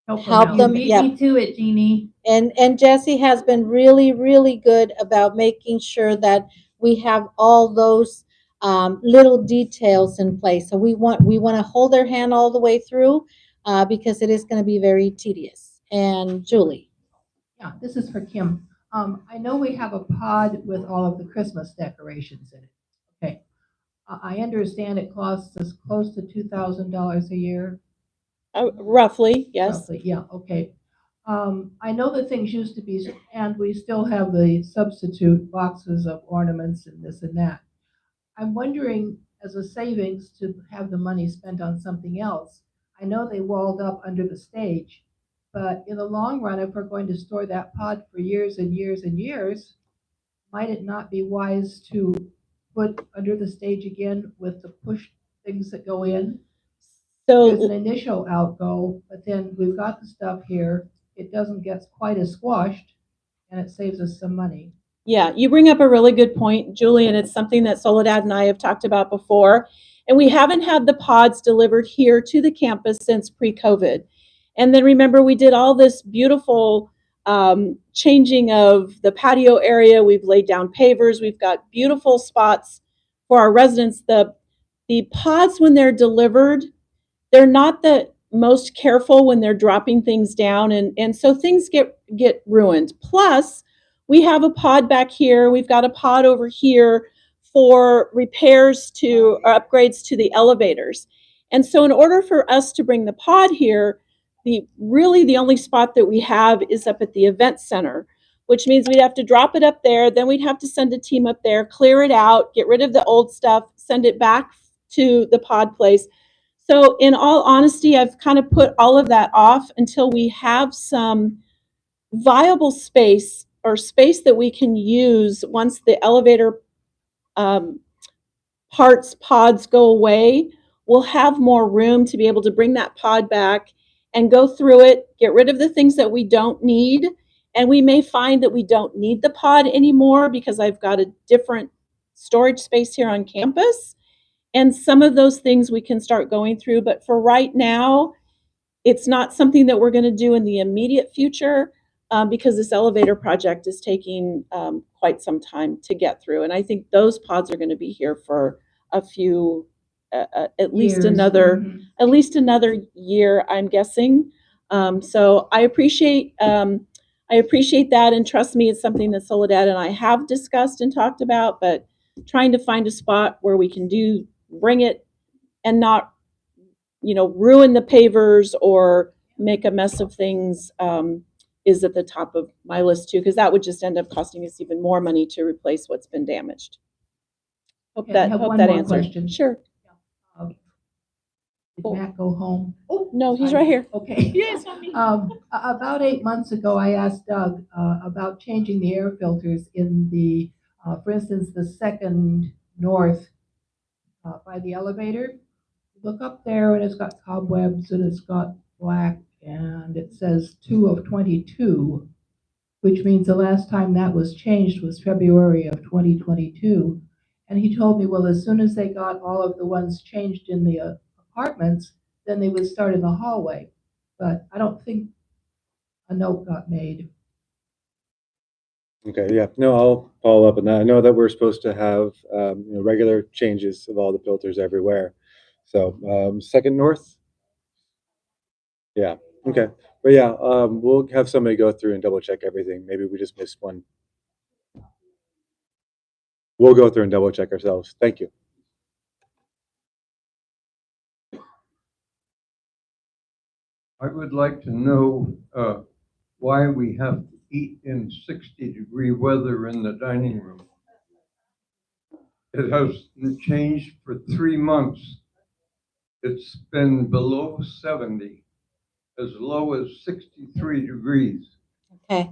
Help them, You beat yep. me to it, Jeannie. And Jesse has been really, really good about making sure that we have all those little details in place. So we want to hold their hand all the way through because it is going to be very tedious. And Julie. Yeah, this is for Kim. I know we have a pod with all of the Christmas decorations in it. Okay. I understand it costs us close to $2,000 a year. Roughly, yes. Roughly, yeah, okay. I know that things used to be, and we still have the substitute boxes of ornaments and this and that. I'm wondering, as a savings, to have the money spent on something else. I know they walled up under the stage, but in the long run, if we're going to store that pod for years and years and years, might it not be wise to put under the stage again with the push things that go in? There's an initial outgo, but then we've got the stuff here. It doesn't get quite as squashed, and it saves us some money. Yeah, you bring up a really good point, Julie, and it's something that Soledad and I have talked about before. And we haven't had the pods delivered here to the campus since pre-COVID. And then remember, we did all this beautiful changing of the patio area. We've laid down pavers. We've got beautiful spots for our residents. The pods, when they're delivered, they're not the most careful when they're dropping things down. And so things get ruined. Plus, we have a pod back here. We've got a pod over here for repairs to or upgrades to the elevators. And so in order for us to bring the pod here, the only spot that we have is up at the event center, which means we'd have to drop it up there. Then we'd have to send a team up there, clear it out, get rid of the old stuff, send it back to the pod place. So in all honesty, I've kind of put all of that off until we have some viable space or space that we can use once the elevator pods go away. We'll have more room to be able to bring that pod back and go through it, get rid of the things that we don't need. And we may find that we don't need the pod anymore because I've got a different storage space here on campus. And some of those things we can start going through. But for right now, it's not something that we're going to do in the immediate future because this elevator project is taking quite some time to get through. And I think those pods are going to be here for a few, at least another year, I'm guessing. So I appreciate that, and trust me, it's something that Soledad and I have discussed and talked about. But trying to find a spot where we can bring it and not, ruin the pavers or make a mess of things is at the top of my list too, because that would just end up costing us even more money to replace what's been damaged. Hope Okay, I that have one answered. more question. Sure. Did Matt go home? Oh, no, he's right here. Okay. Yes, about 8 months ago, I asked Doug about changing the air filters in the, for instance, the second north by the elevator. Look up there, and it's got cobwebs, and it's got black, and it says 2 of 22, which means the last time that was changed was February of 2022. And he told me, well, as soon as they got all of the ones changed in the apartments, then they would start in the hallway. But I don't think a note got made. Okay, yeah, no, I'll follow up on that. I know that we're supposed to have, regular changes of all the filters everywhere. So, Second North? Yeah, okay. But yeah, we'll have somebody go through and double check everything. Maybe we just missed one. We'll go through and double check ourselves. Thank you. I would like to know why we have to eat in 60-degree weather in the dining room. It has changed for 3 months. It's been below 70, as low as 63 degrees. Okay.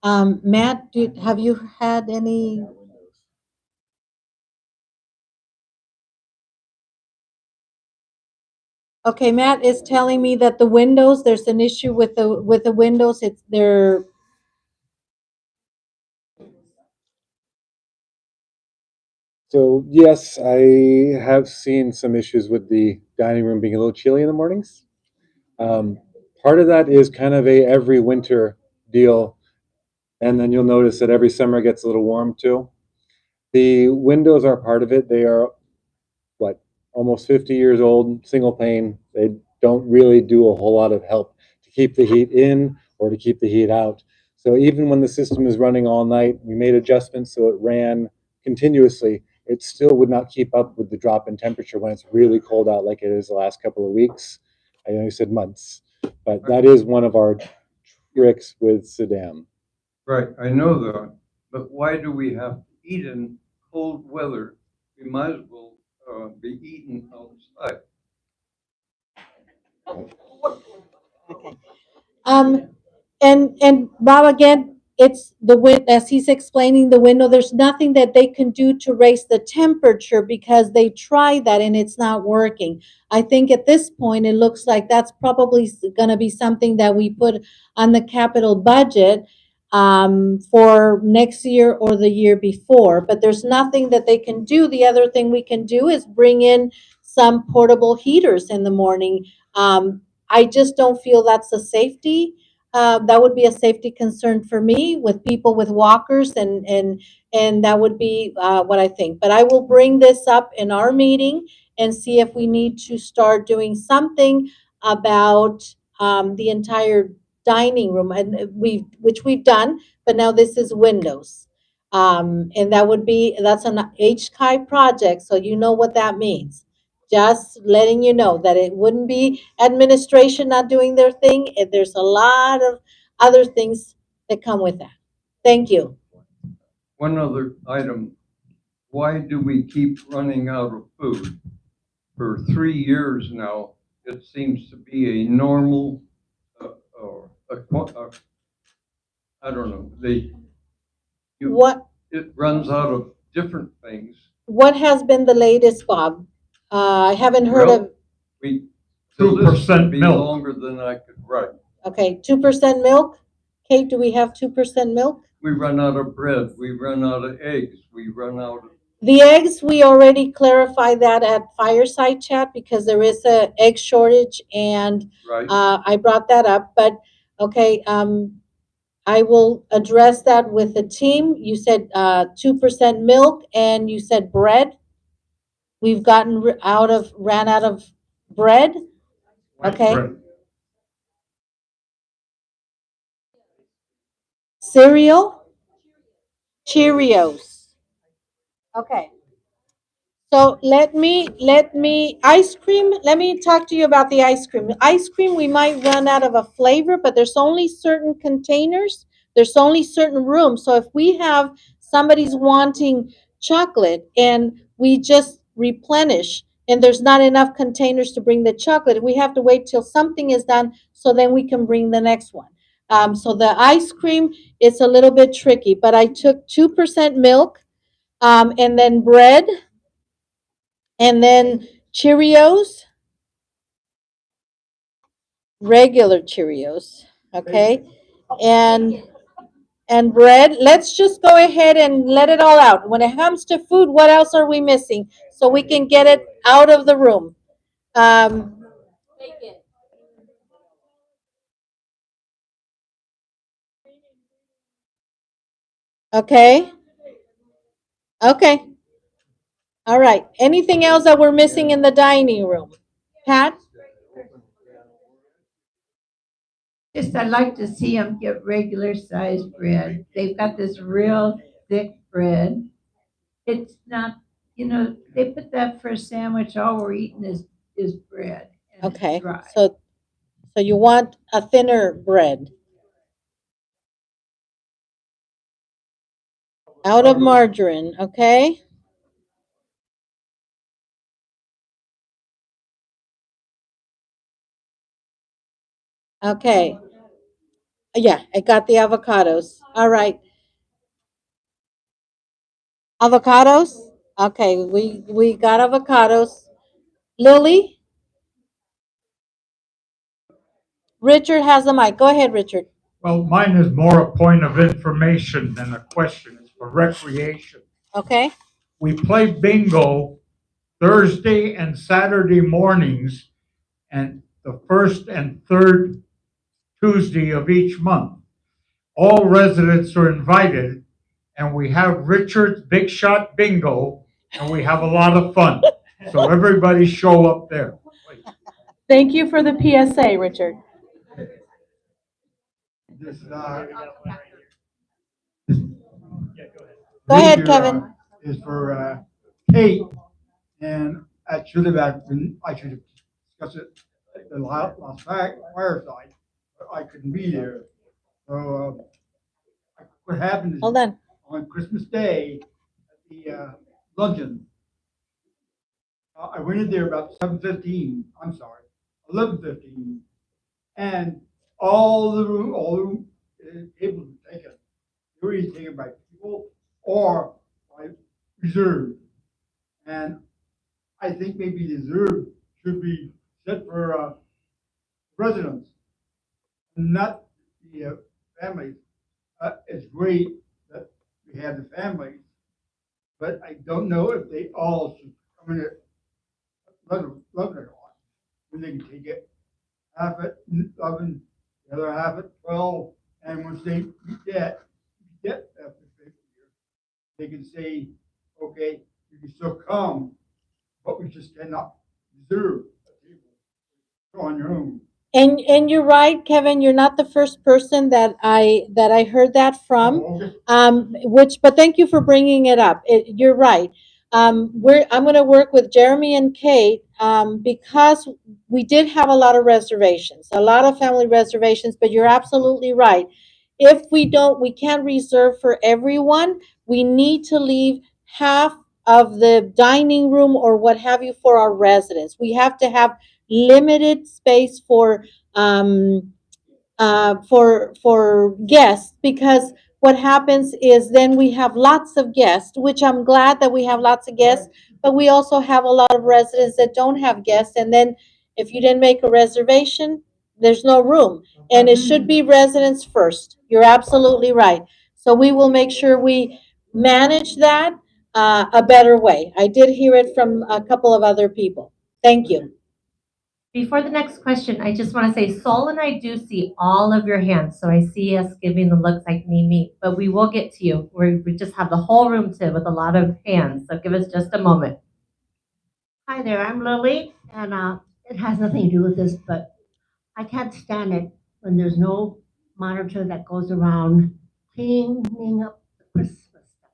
Matt, have you had any? Okay, Matt is telling me that the windows, there's an issue with the windows. They're So yes, I have seen some issues with the dining room being a little chilly in the mornings. Um, Part of that is kind of a every winter deal, and then you'll notice that every summer it gets a little warm too. The windows are part of it. They are what, almost 50 years old, single pane. They don't really do a whole lot of help to keep the heat in or to keep the heat out. So even when the system is running all night, we made adjustments so it ran continuously. It still would not keep up with the drop in temperature when it's really cold out like it is the last couple of weeks. I know you said months, but that is one of our tricks with Saddam. Right, I know that, but why do we have to eat in cold weather? We might as well be eating outside. Um, and Bob, again, it's the wind, as he's explaining the window, there's nothing that they can do to raise the temperature because they tried that and it's not working. I think at this point, it looks like that's probably gonna be something that we put on the capital budget for next year or the year before, but there's nothing that they can do. The other thing we can do is bring in some portable heaters in the morning. I just don't feel that's a safety. That would be a safety concern for me with people with walkers, and that would be what I think. But I will bring this up in our meeting and see if we need to start doing something about the entire dining room, and which we've done, but now this is windows. And that's an HCI project, so you know what that means. Just letting you know that it wouldn't be administration not doing their thing. There's a lot of other things that come with that. Thank you. One other item, why do we keep running out of food? For 3 years now, it seems to be a normal, I don't know, What it runs out of different things. what has been the latest, Bob? I haven't heard Well, of. We, 2% be milk. longer than I could write. Okay, 2% milk. Kate, do we have 2% milk? We run out of bread, we run out of eggs, we run out of. The eggs, we already clarified that at fireside chat because there is a egg shortage, and Right. I brought that up. But okay, I will address that with the team. You said 2% milk, and you said bread. We've ran out of bread. Okay. Bread. Cereal, Cheerios. Okay. So ice cream, let me talk to you about the ice cream. Ice cream, we might run out of a flavor, but there's only certain containers, there's only certain rooms. So if we have, somebody's wanting chocolate and we just replenish and there's not enough containers to bring the chocolate, we have to wait till something is done so then we can bring the next one. So the ice cream, it's a little bit tricky, but I took 2% milk, and then bread, and then Cheerios, regular Cheerios, okay? And bread. Let's just go ahead and let it all out. When it comes to food, what else are we missing? So we can get it out of the room. Um, Okay, okay, all right. Anything else that we're missing in the dining room? Pat? Just, I'd like to see them get regular sized bread. They've got this real thick bread. It's not, they put that for a sandwich, all we're eating is bread. And it's Okay, dry. so you want a thinner bread? Out of margarine, okay? Okay. Yeah, I got the avocados. All right. Avocados? Okay, we got avocados. Lily? Richard has the mic. Go ahead, Richard. Well, mine is more a point of information than a question. It's for recreation. Okay. We play bingo Thursday and Saturday mornings and the first and third Tuesday of each month. All residents are invited and we have Richard's Big Shot Bingo and we have a lot of fun. So everybody show up there. Thank you for the PSA, Richard. This, Go ahead, Kevin. Is for Kate, and I should have discussed it at the last fireside, but I couldn't be there. So what happened is Hold on. Christmas Day at the luncheon, I went in there about 7:15. I'm sorry, 11:15, and all the tables were taken. They were either taken by people or by reserve. And I think maybe the reserve should be set for residents, not the families. It's great that we have the families, but I don't know if they all should come in at 11 o'clock. When they can take it half at 11, the other half at 12, and once they get after they can say, okay, you can still come, but we just cannot reserve a table on your own. And you're right, Kevin, you're not the first person that I heard that from. But thank you for bringing it up. You're right. I'm going to work with Jeremy and Kate, because we did have a lot of reservations, a lot of family reservations, but you're absolutely right. If we can't reserve for everyone. We need to leave half of the dining room or what have you for our residents. We have to have limited space for guests, because what happens is then we have lots of guests, which I'm glad that we have lots of guests, but we also have a lot of residents that don't have guests, and then if you didn't make a reservation, there's no room, and it should be residents first. You're absolutely right. So we will make sure we manage that a better way. I did hear it from a couple of other people. Thank you. Before the next question, I just want to say, Sol and I do see all of your hands. So I see us giving the looks like me, but we will get to you. We just have the whole room with a lot of hands. So give us just a moment. Hi there, I'm Lily, and it has nothing to do with this, but I can't stand it when there's no monitor that goes around cleaning up the Christmas stuff.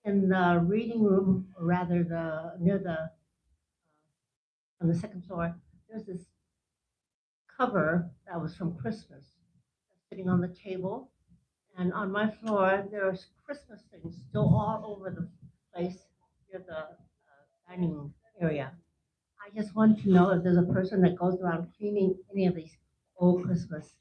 In the reading room, or rather on the second floor, there's this cover that was from Christmas sitting on the table. And on my floor, there's Christmas things still all over the place near the dining room area. I just want to know if there's a person that goes around cleaning any of these old Christmas.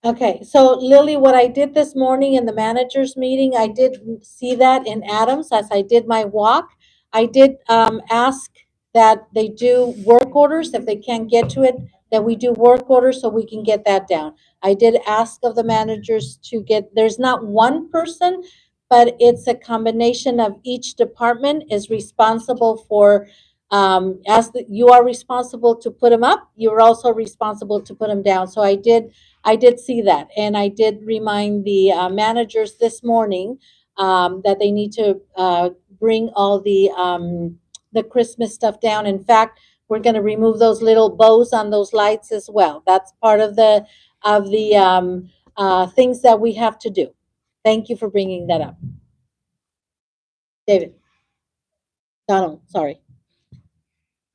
Okay, so Lily, what I did this morning in the managers meeting, I did see that in Adams as I did my walk. I did ask that they do work orders, if they can't get to it, that we do work orders so we can get that down. I did ask of the managers to get, there's not one person, but it's a combination of each department is responsible for, you are responsible to put them up, you're also responsible to put them down. So I did I did see that, and I did remind the managers this morning that they need to bring all the Christmas stuff down. In fact, we're going to remove those little bows on those lights as well. That's part of the things that we have to do. Thank you for bringing that up, David. Donald, sorry.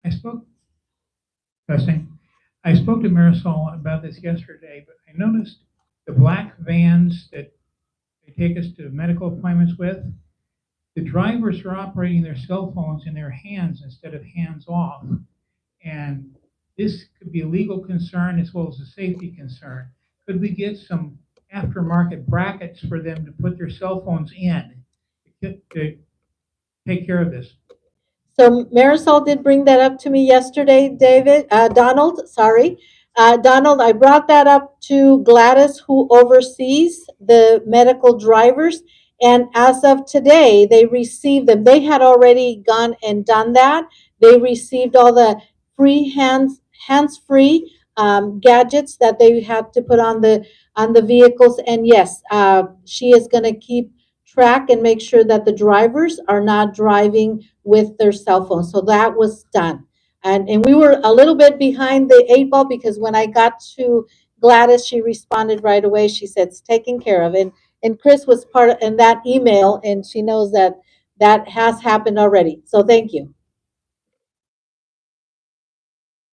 I spoke, I spoke to Marisol about this yesterday, but I noticed the black vans that they take us to medical appointments with, the drivers are operating their cell phones in their hands instead of hands off. And this could be a legal concern as well as a safety concern. Could we get some aftermarket brackets for them to put their cell phones in to take care of this? So Marisol did bring that up to me yesterday, Donald, sorry. Donald, I brought that up to Gladys, who oversees the medical drivers. And as of today, they received them. They had already gone and done that. They received all the free hands-free gadgets that they had to put on the vehicles. And yes, she is going to keep track and make sure that the drivers are not driving with their cell phone. So that was done. And we were a little bit behind the 8 ball because when I got to Gladys, she responded right away. She said it's taken care of. And Chris was part of in that email, and she knows that that has happened already. So thank you.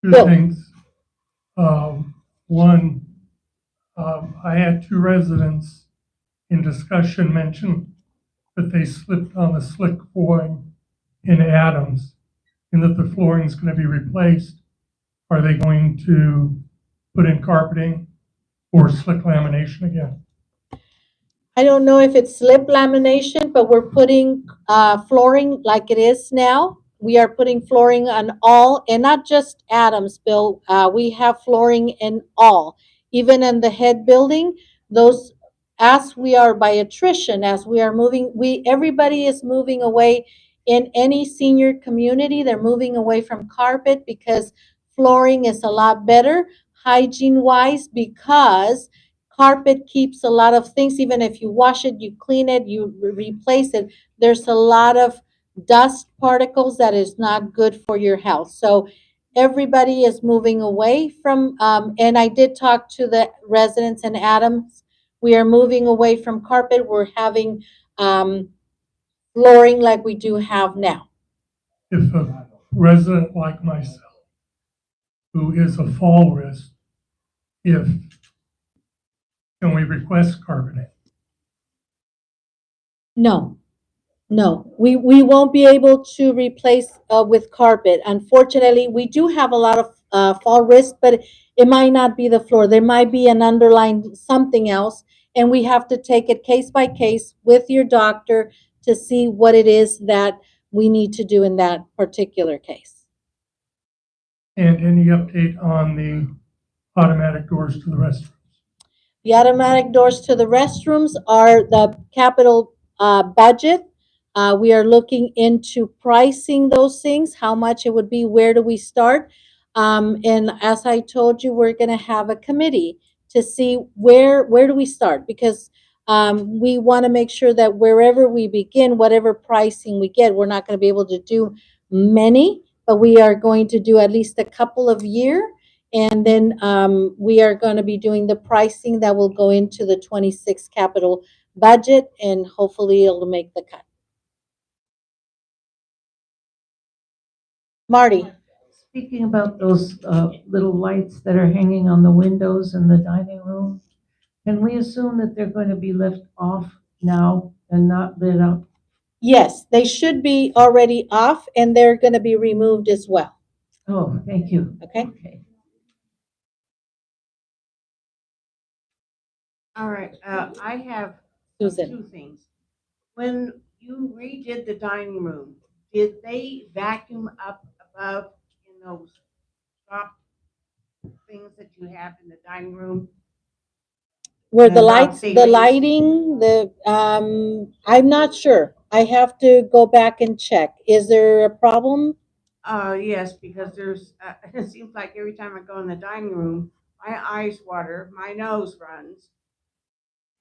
Two Bill. things. One, I had two residents in discussion mention that they slipped on the slick flooring in Adams and that the flooring is going to be replaced. Are they going to put in carpeting or slick lamination again? I don't know if it's slip lamination, but we're putting flooring like it is now. We are putting flooring on all, and not just Adams, Bill. We have flooring in all, even in the head building. Those, as we are by attrition, as we are moving, everybody is moving away. In any senior community, they're moving away from carpet because flooring is a lot better hygiene wise, because carpet keeps a lot of things. Even if you wash it, you clean it, you replace it, there's a lot of dust particles that is not good for your health. So everybody is moving away from, and I did talk to the residents in Adams. We are moving away from carpet. We're having flooring like we do have now. If a resident like myself, who is a fall risk, can we request carpeting? No, no, we won't be able to replace with carpet. Unfortunately, we do have a lot of fall risk, but it might not be the floor. There might be an underlying something else, and we have to take it case by case with your doctor to see what it is that we need to do in that particular case. And any update on the automatic doors to the restrooms? The automatic doors to the restrooms are the capital budget. We are looking into pricing those things, how much it would be, where do we start? And as I told you, we're going to have a committee to see where do we start, because we want to make sure that wherever we begin, whatever pricing we get, we're not going to be able to do many, but we are going to do at least a couple of year. And then we are going to be doing the pricing that will go into the 26 capital budget, and hopefully it'll make the cut. Marty. Speaking about those little lights that are hanging on the windows in the dining room, can we assume that they're going to be left off now and not lit up? Yes, they should be already off, and they're going to be removed as well. Oh, thank you. Okay. All right, I have Susan. two things. When you redid the dining room, did they vacuum up above in those top things that you have in the dining room? Where the And lights, update the these? lighting, I'm not sure. I have to go back and check. Is there a problem? Yes, because there's, it seems like every time I go in the dining room, my eyes water, my nose runs,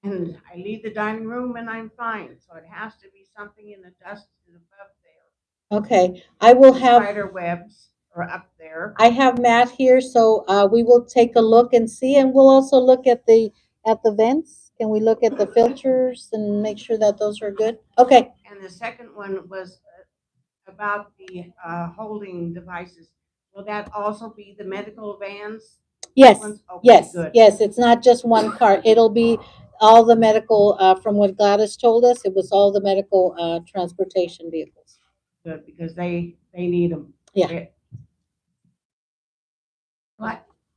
and I leave the dining room and I'm fine. So it has to be something in the dust above there. Okay, I will The have, spider webs are up there. I have Matt here, so we will take a look and see, and we'll also look at the vents. Can we look at the filters and make sure that those are good? Okay, And the second one was about the holding devices. Will that also be the medical vans? yes, Ones? Okay, yes, good. yes, it's not just one car. It'll be all the medical, from what Gladys told us, it was all the medical transportation vehicles. Good, because they need them. Yeah.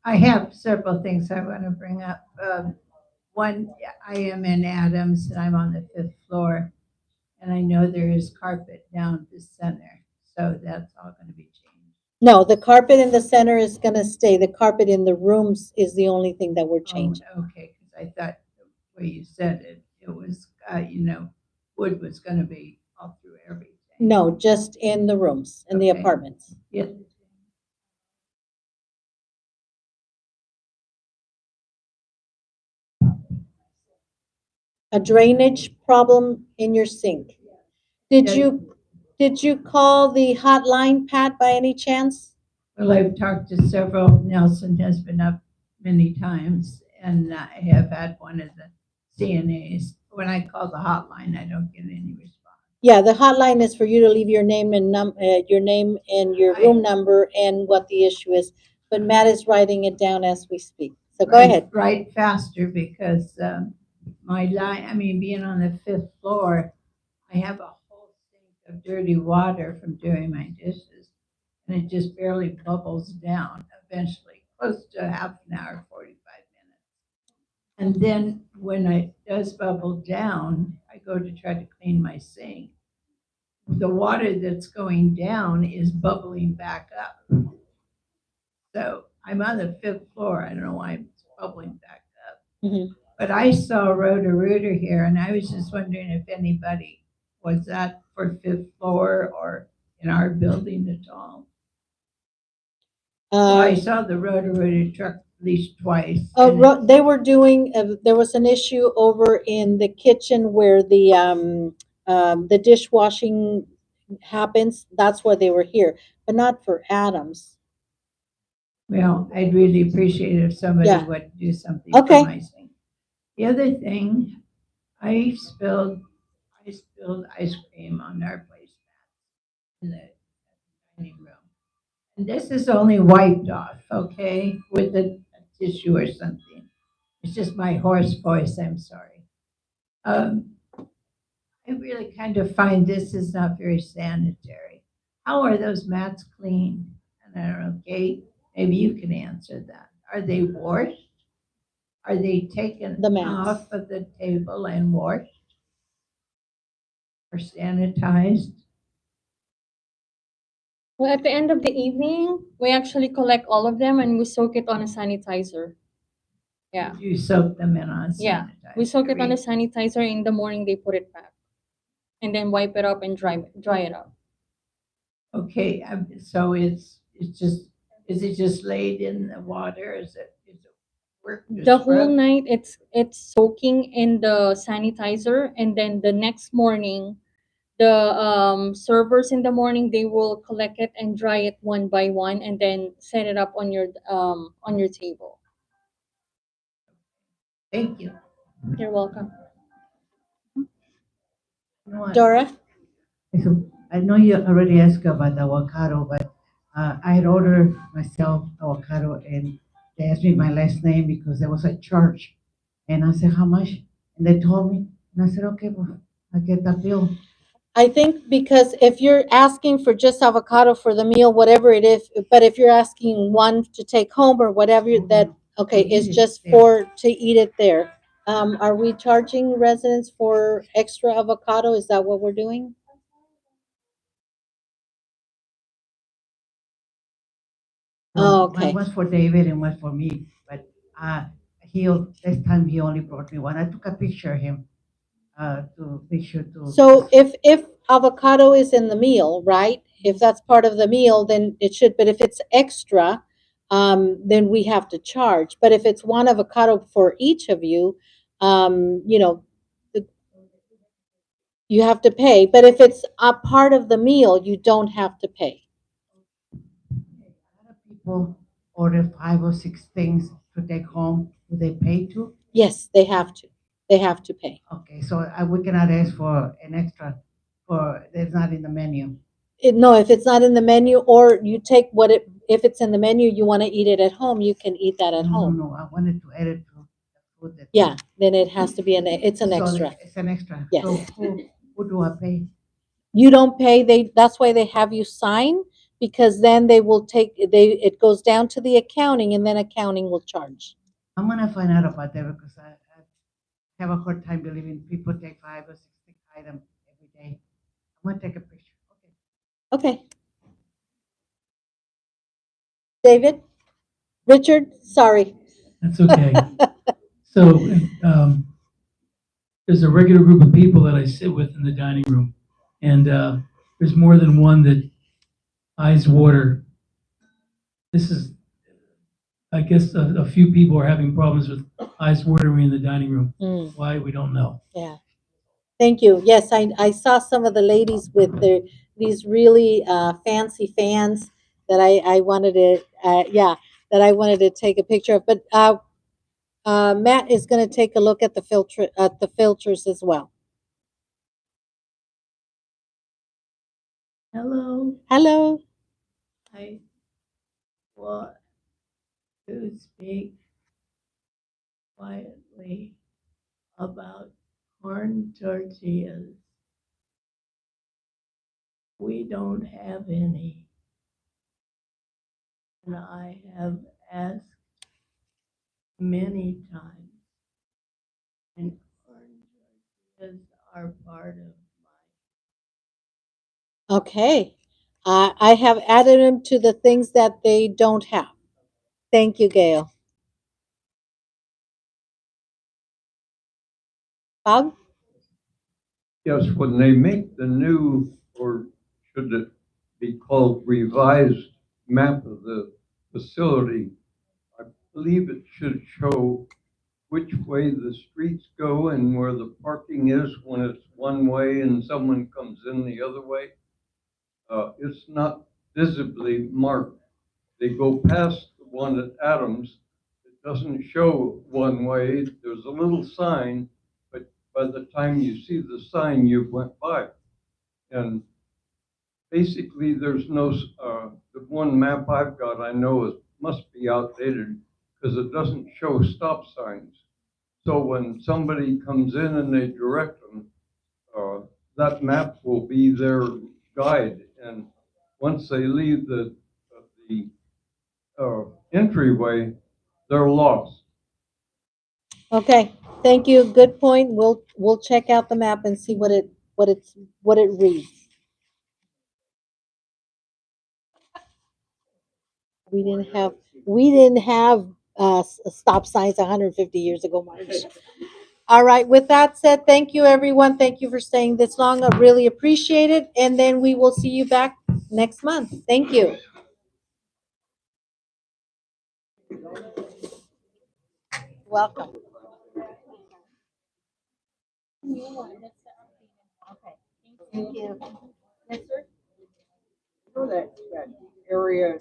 I have several things I want to bring up. One, I am in Adams and I'm on the 5th floor, and I know there is carpet down the center, so that's all going to be changed. No, the carpet in the center is gonna stay. The carpet in the rooms is the only thing that we're changing. Oh, okay, because I thought the way you said it, it was, wood was going to be all through everything. No, just in the rooms, in the Okay. apartments. Yeah. A drainage problem in your sink. Did you call the hotline, Pat, by any chance? Well, I've talked to several. Nelson has been up many times, and I have had one of the CNAs. When I call the hotline, I don't get any response. Yeah, the hotline is for you to leave your name and your name and your room number and what the issue is. But Matt is writing it down as we speak. So go ahead. Write faster because my line, being on the 5th floor, I have a whole sink of dirty water from doing my dishes, and it just barely bubbles down eventually, close to half an hour, 45 minutes. And then when it does bubble down, I go to try to clean my sink. The water that's going down is bubbling back up. So I'm on the 5th floor. I don't know why it's bubbling back up. Mhm. But I saw Roto-Rooter here, and I was just wondering if anybody was that for 5th floor or in our building at all. Well, I saw the Roto-Rooter truck at least twice. They were doing, there was an issue over in the kitchen where the dishwashing happens. That's why they were here, but not for Adams. Well, I'd really appreciate it if somebody Yeah. would do something Okay. for my sink. The other thing, I spilled ice cream on our placemat in the dining room. And this is only wiped off, okay, with a tissue or something. It's just my hoarse voice, I'm sorry. I really kind of find this is not very sanitary. How are those mats cleaned? And I don't know, Kate, maybe you can answer that. Are they washed? Are they taken The mats. off of the table and washed? Or sanitized? Well, at the end of the evening, we actually collect all of them and we soak it on a sanitizer. Yeah. You soak them in on Yeah. sanitizer? We soak it on a sanitizer. In the morning, they put it back. And then wipe it up and dry it up. Okay, so is it just laid in the water? Is it work? to The whole scrub? night, it's soaking in the sanitizer, and then the next morning, the servers in the morning they will collect it and dry it one by one, and then set it up on your table. Thank you. You're welcome. Dora? I know you already asked about the avocado, but I had ordered myself avocado and they asked me my last name because there was a charge. And I said, how much? And they told me, and I said, okay, well, I get that bill. I think because if you're asking for just avocado for the meal, whatever it is, but if you're asking one to take home or whatever, that, okay, is just to eat it there. Are we charging residents for extra avocado? Is that what we're doing? Oh, okay. One was for David and one for me, but this time he only brought me one. I took a picture of him to make sure to. So if avocado is in the meal, right? If that's part of the meal, then it should, but if it's extra, then we have to charge. But if it's one avocado for each of you, you know, you have to pay. But if it's a part of the meal, you don't have to pay. People order 5 or 6 things to take home. Do they pay too? Yes, they have to. They have to pay. Okay, so we cannot ask for an extra for that's not in the menu. No, if it's not in the menu, or you take what it, if it's in the menu, you want to eat it at home, you can eat that at home. No, I wanted to add it to the food. That Yeah, then it has to be it's an So extra. it's an extra. Yes. So who do I pay? You don't pay, that's why they have you sign, because then they will take, it goes down to the accounting, and then accounting will charge. I'm gonna find out about that because I have a hard time believing people take 5 or 6 items every day. I'm gonna take a picture. Okay. David? Richard? Sorry. That's okay. So, there's a regular group of people that I sit with in the dining room, and there's more than one that eyes water. This is, I guess, a few people are having problems with eyes watering in the dining room. Why, we don't know. Yeah. Thank you. Yes, I saw some of the ladies with these really fancy fans that I wanted to, that I wanted to take a picture of. But Matt is going to take a look at the filters as well. Hello. Hello. I want to speak quietly about corn tortillas. We don't have any. And I have asked many times. And corn tortillas are part of Okay. I have added them to the things that they don't have. Thank you, Gail. Bob? Yes, when they make the new, or should it be called revised map of the facility, I believe it should show which way the streets go and where the parking is when it's one way and someone comes in the other way. It's not visibly marked. They go past the one at Adams. It doesn't show one way. There's a little sign, but by the time you see the sign, you've went by. And basically, there's no, the one map I've got, I know it must be outdated because it doesn't show stop signs. So when somebody comes in and they direct them, that map will be their guide. And once they leave the entryway, they're lost. Okay. Thank you. Good point. We'll check out the map and see what it reads. We didn't have stop signs 150 years ago, March. All right. With that said, thank you, everyone. Thank you for staying this long. I really appreciate it. And then we will see you back next month. Thank you. Welcome. Thank you. Yes, sir. That area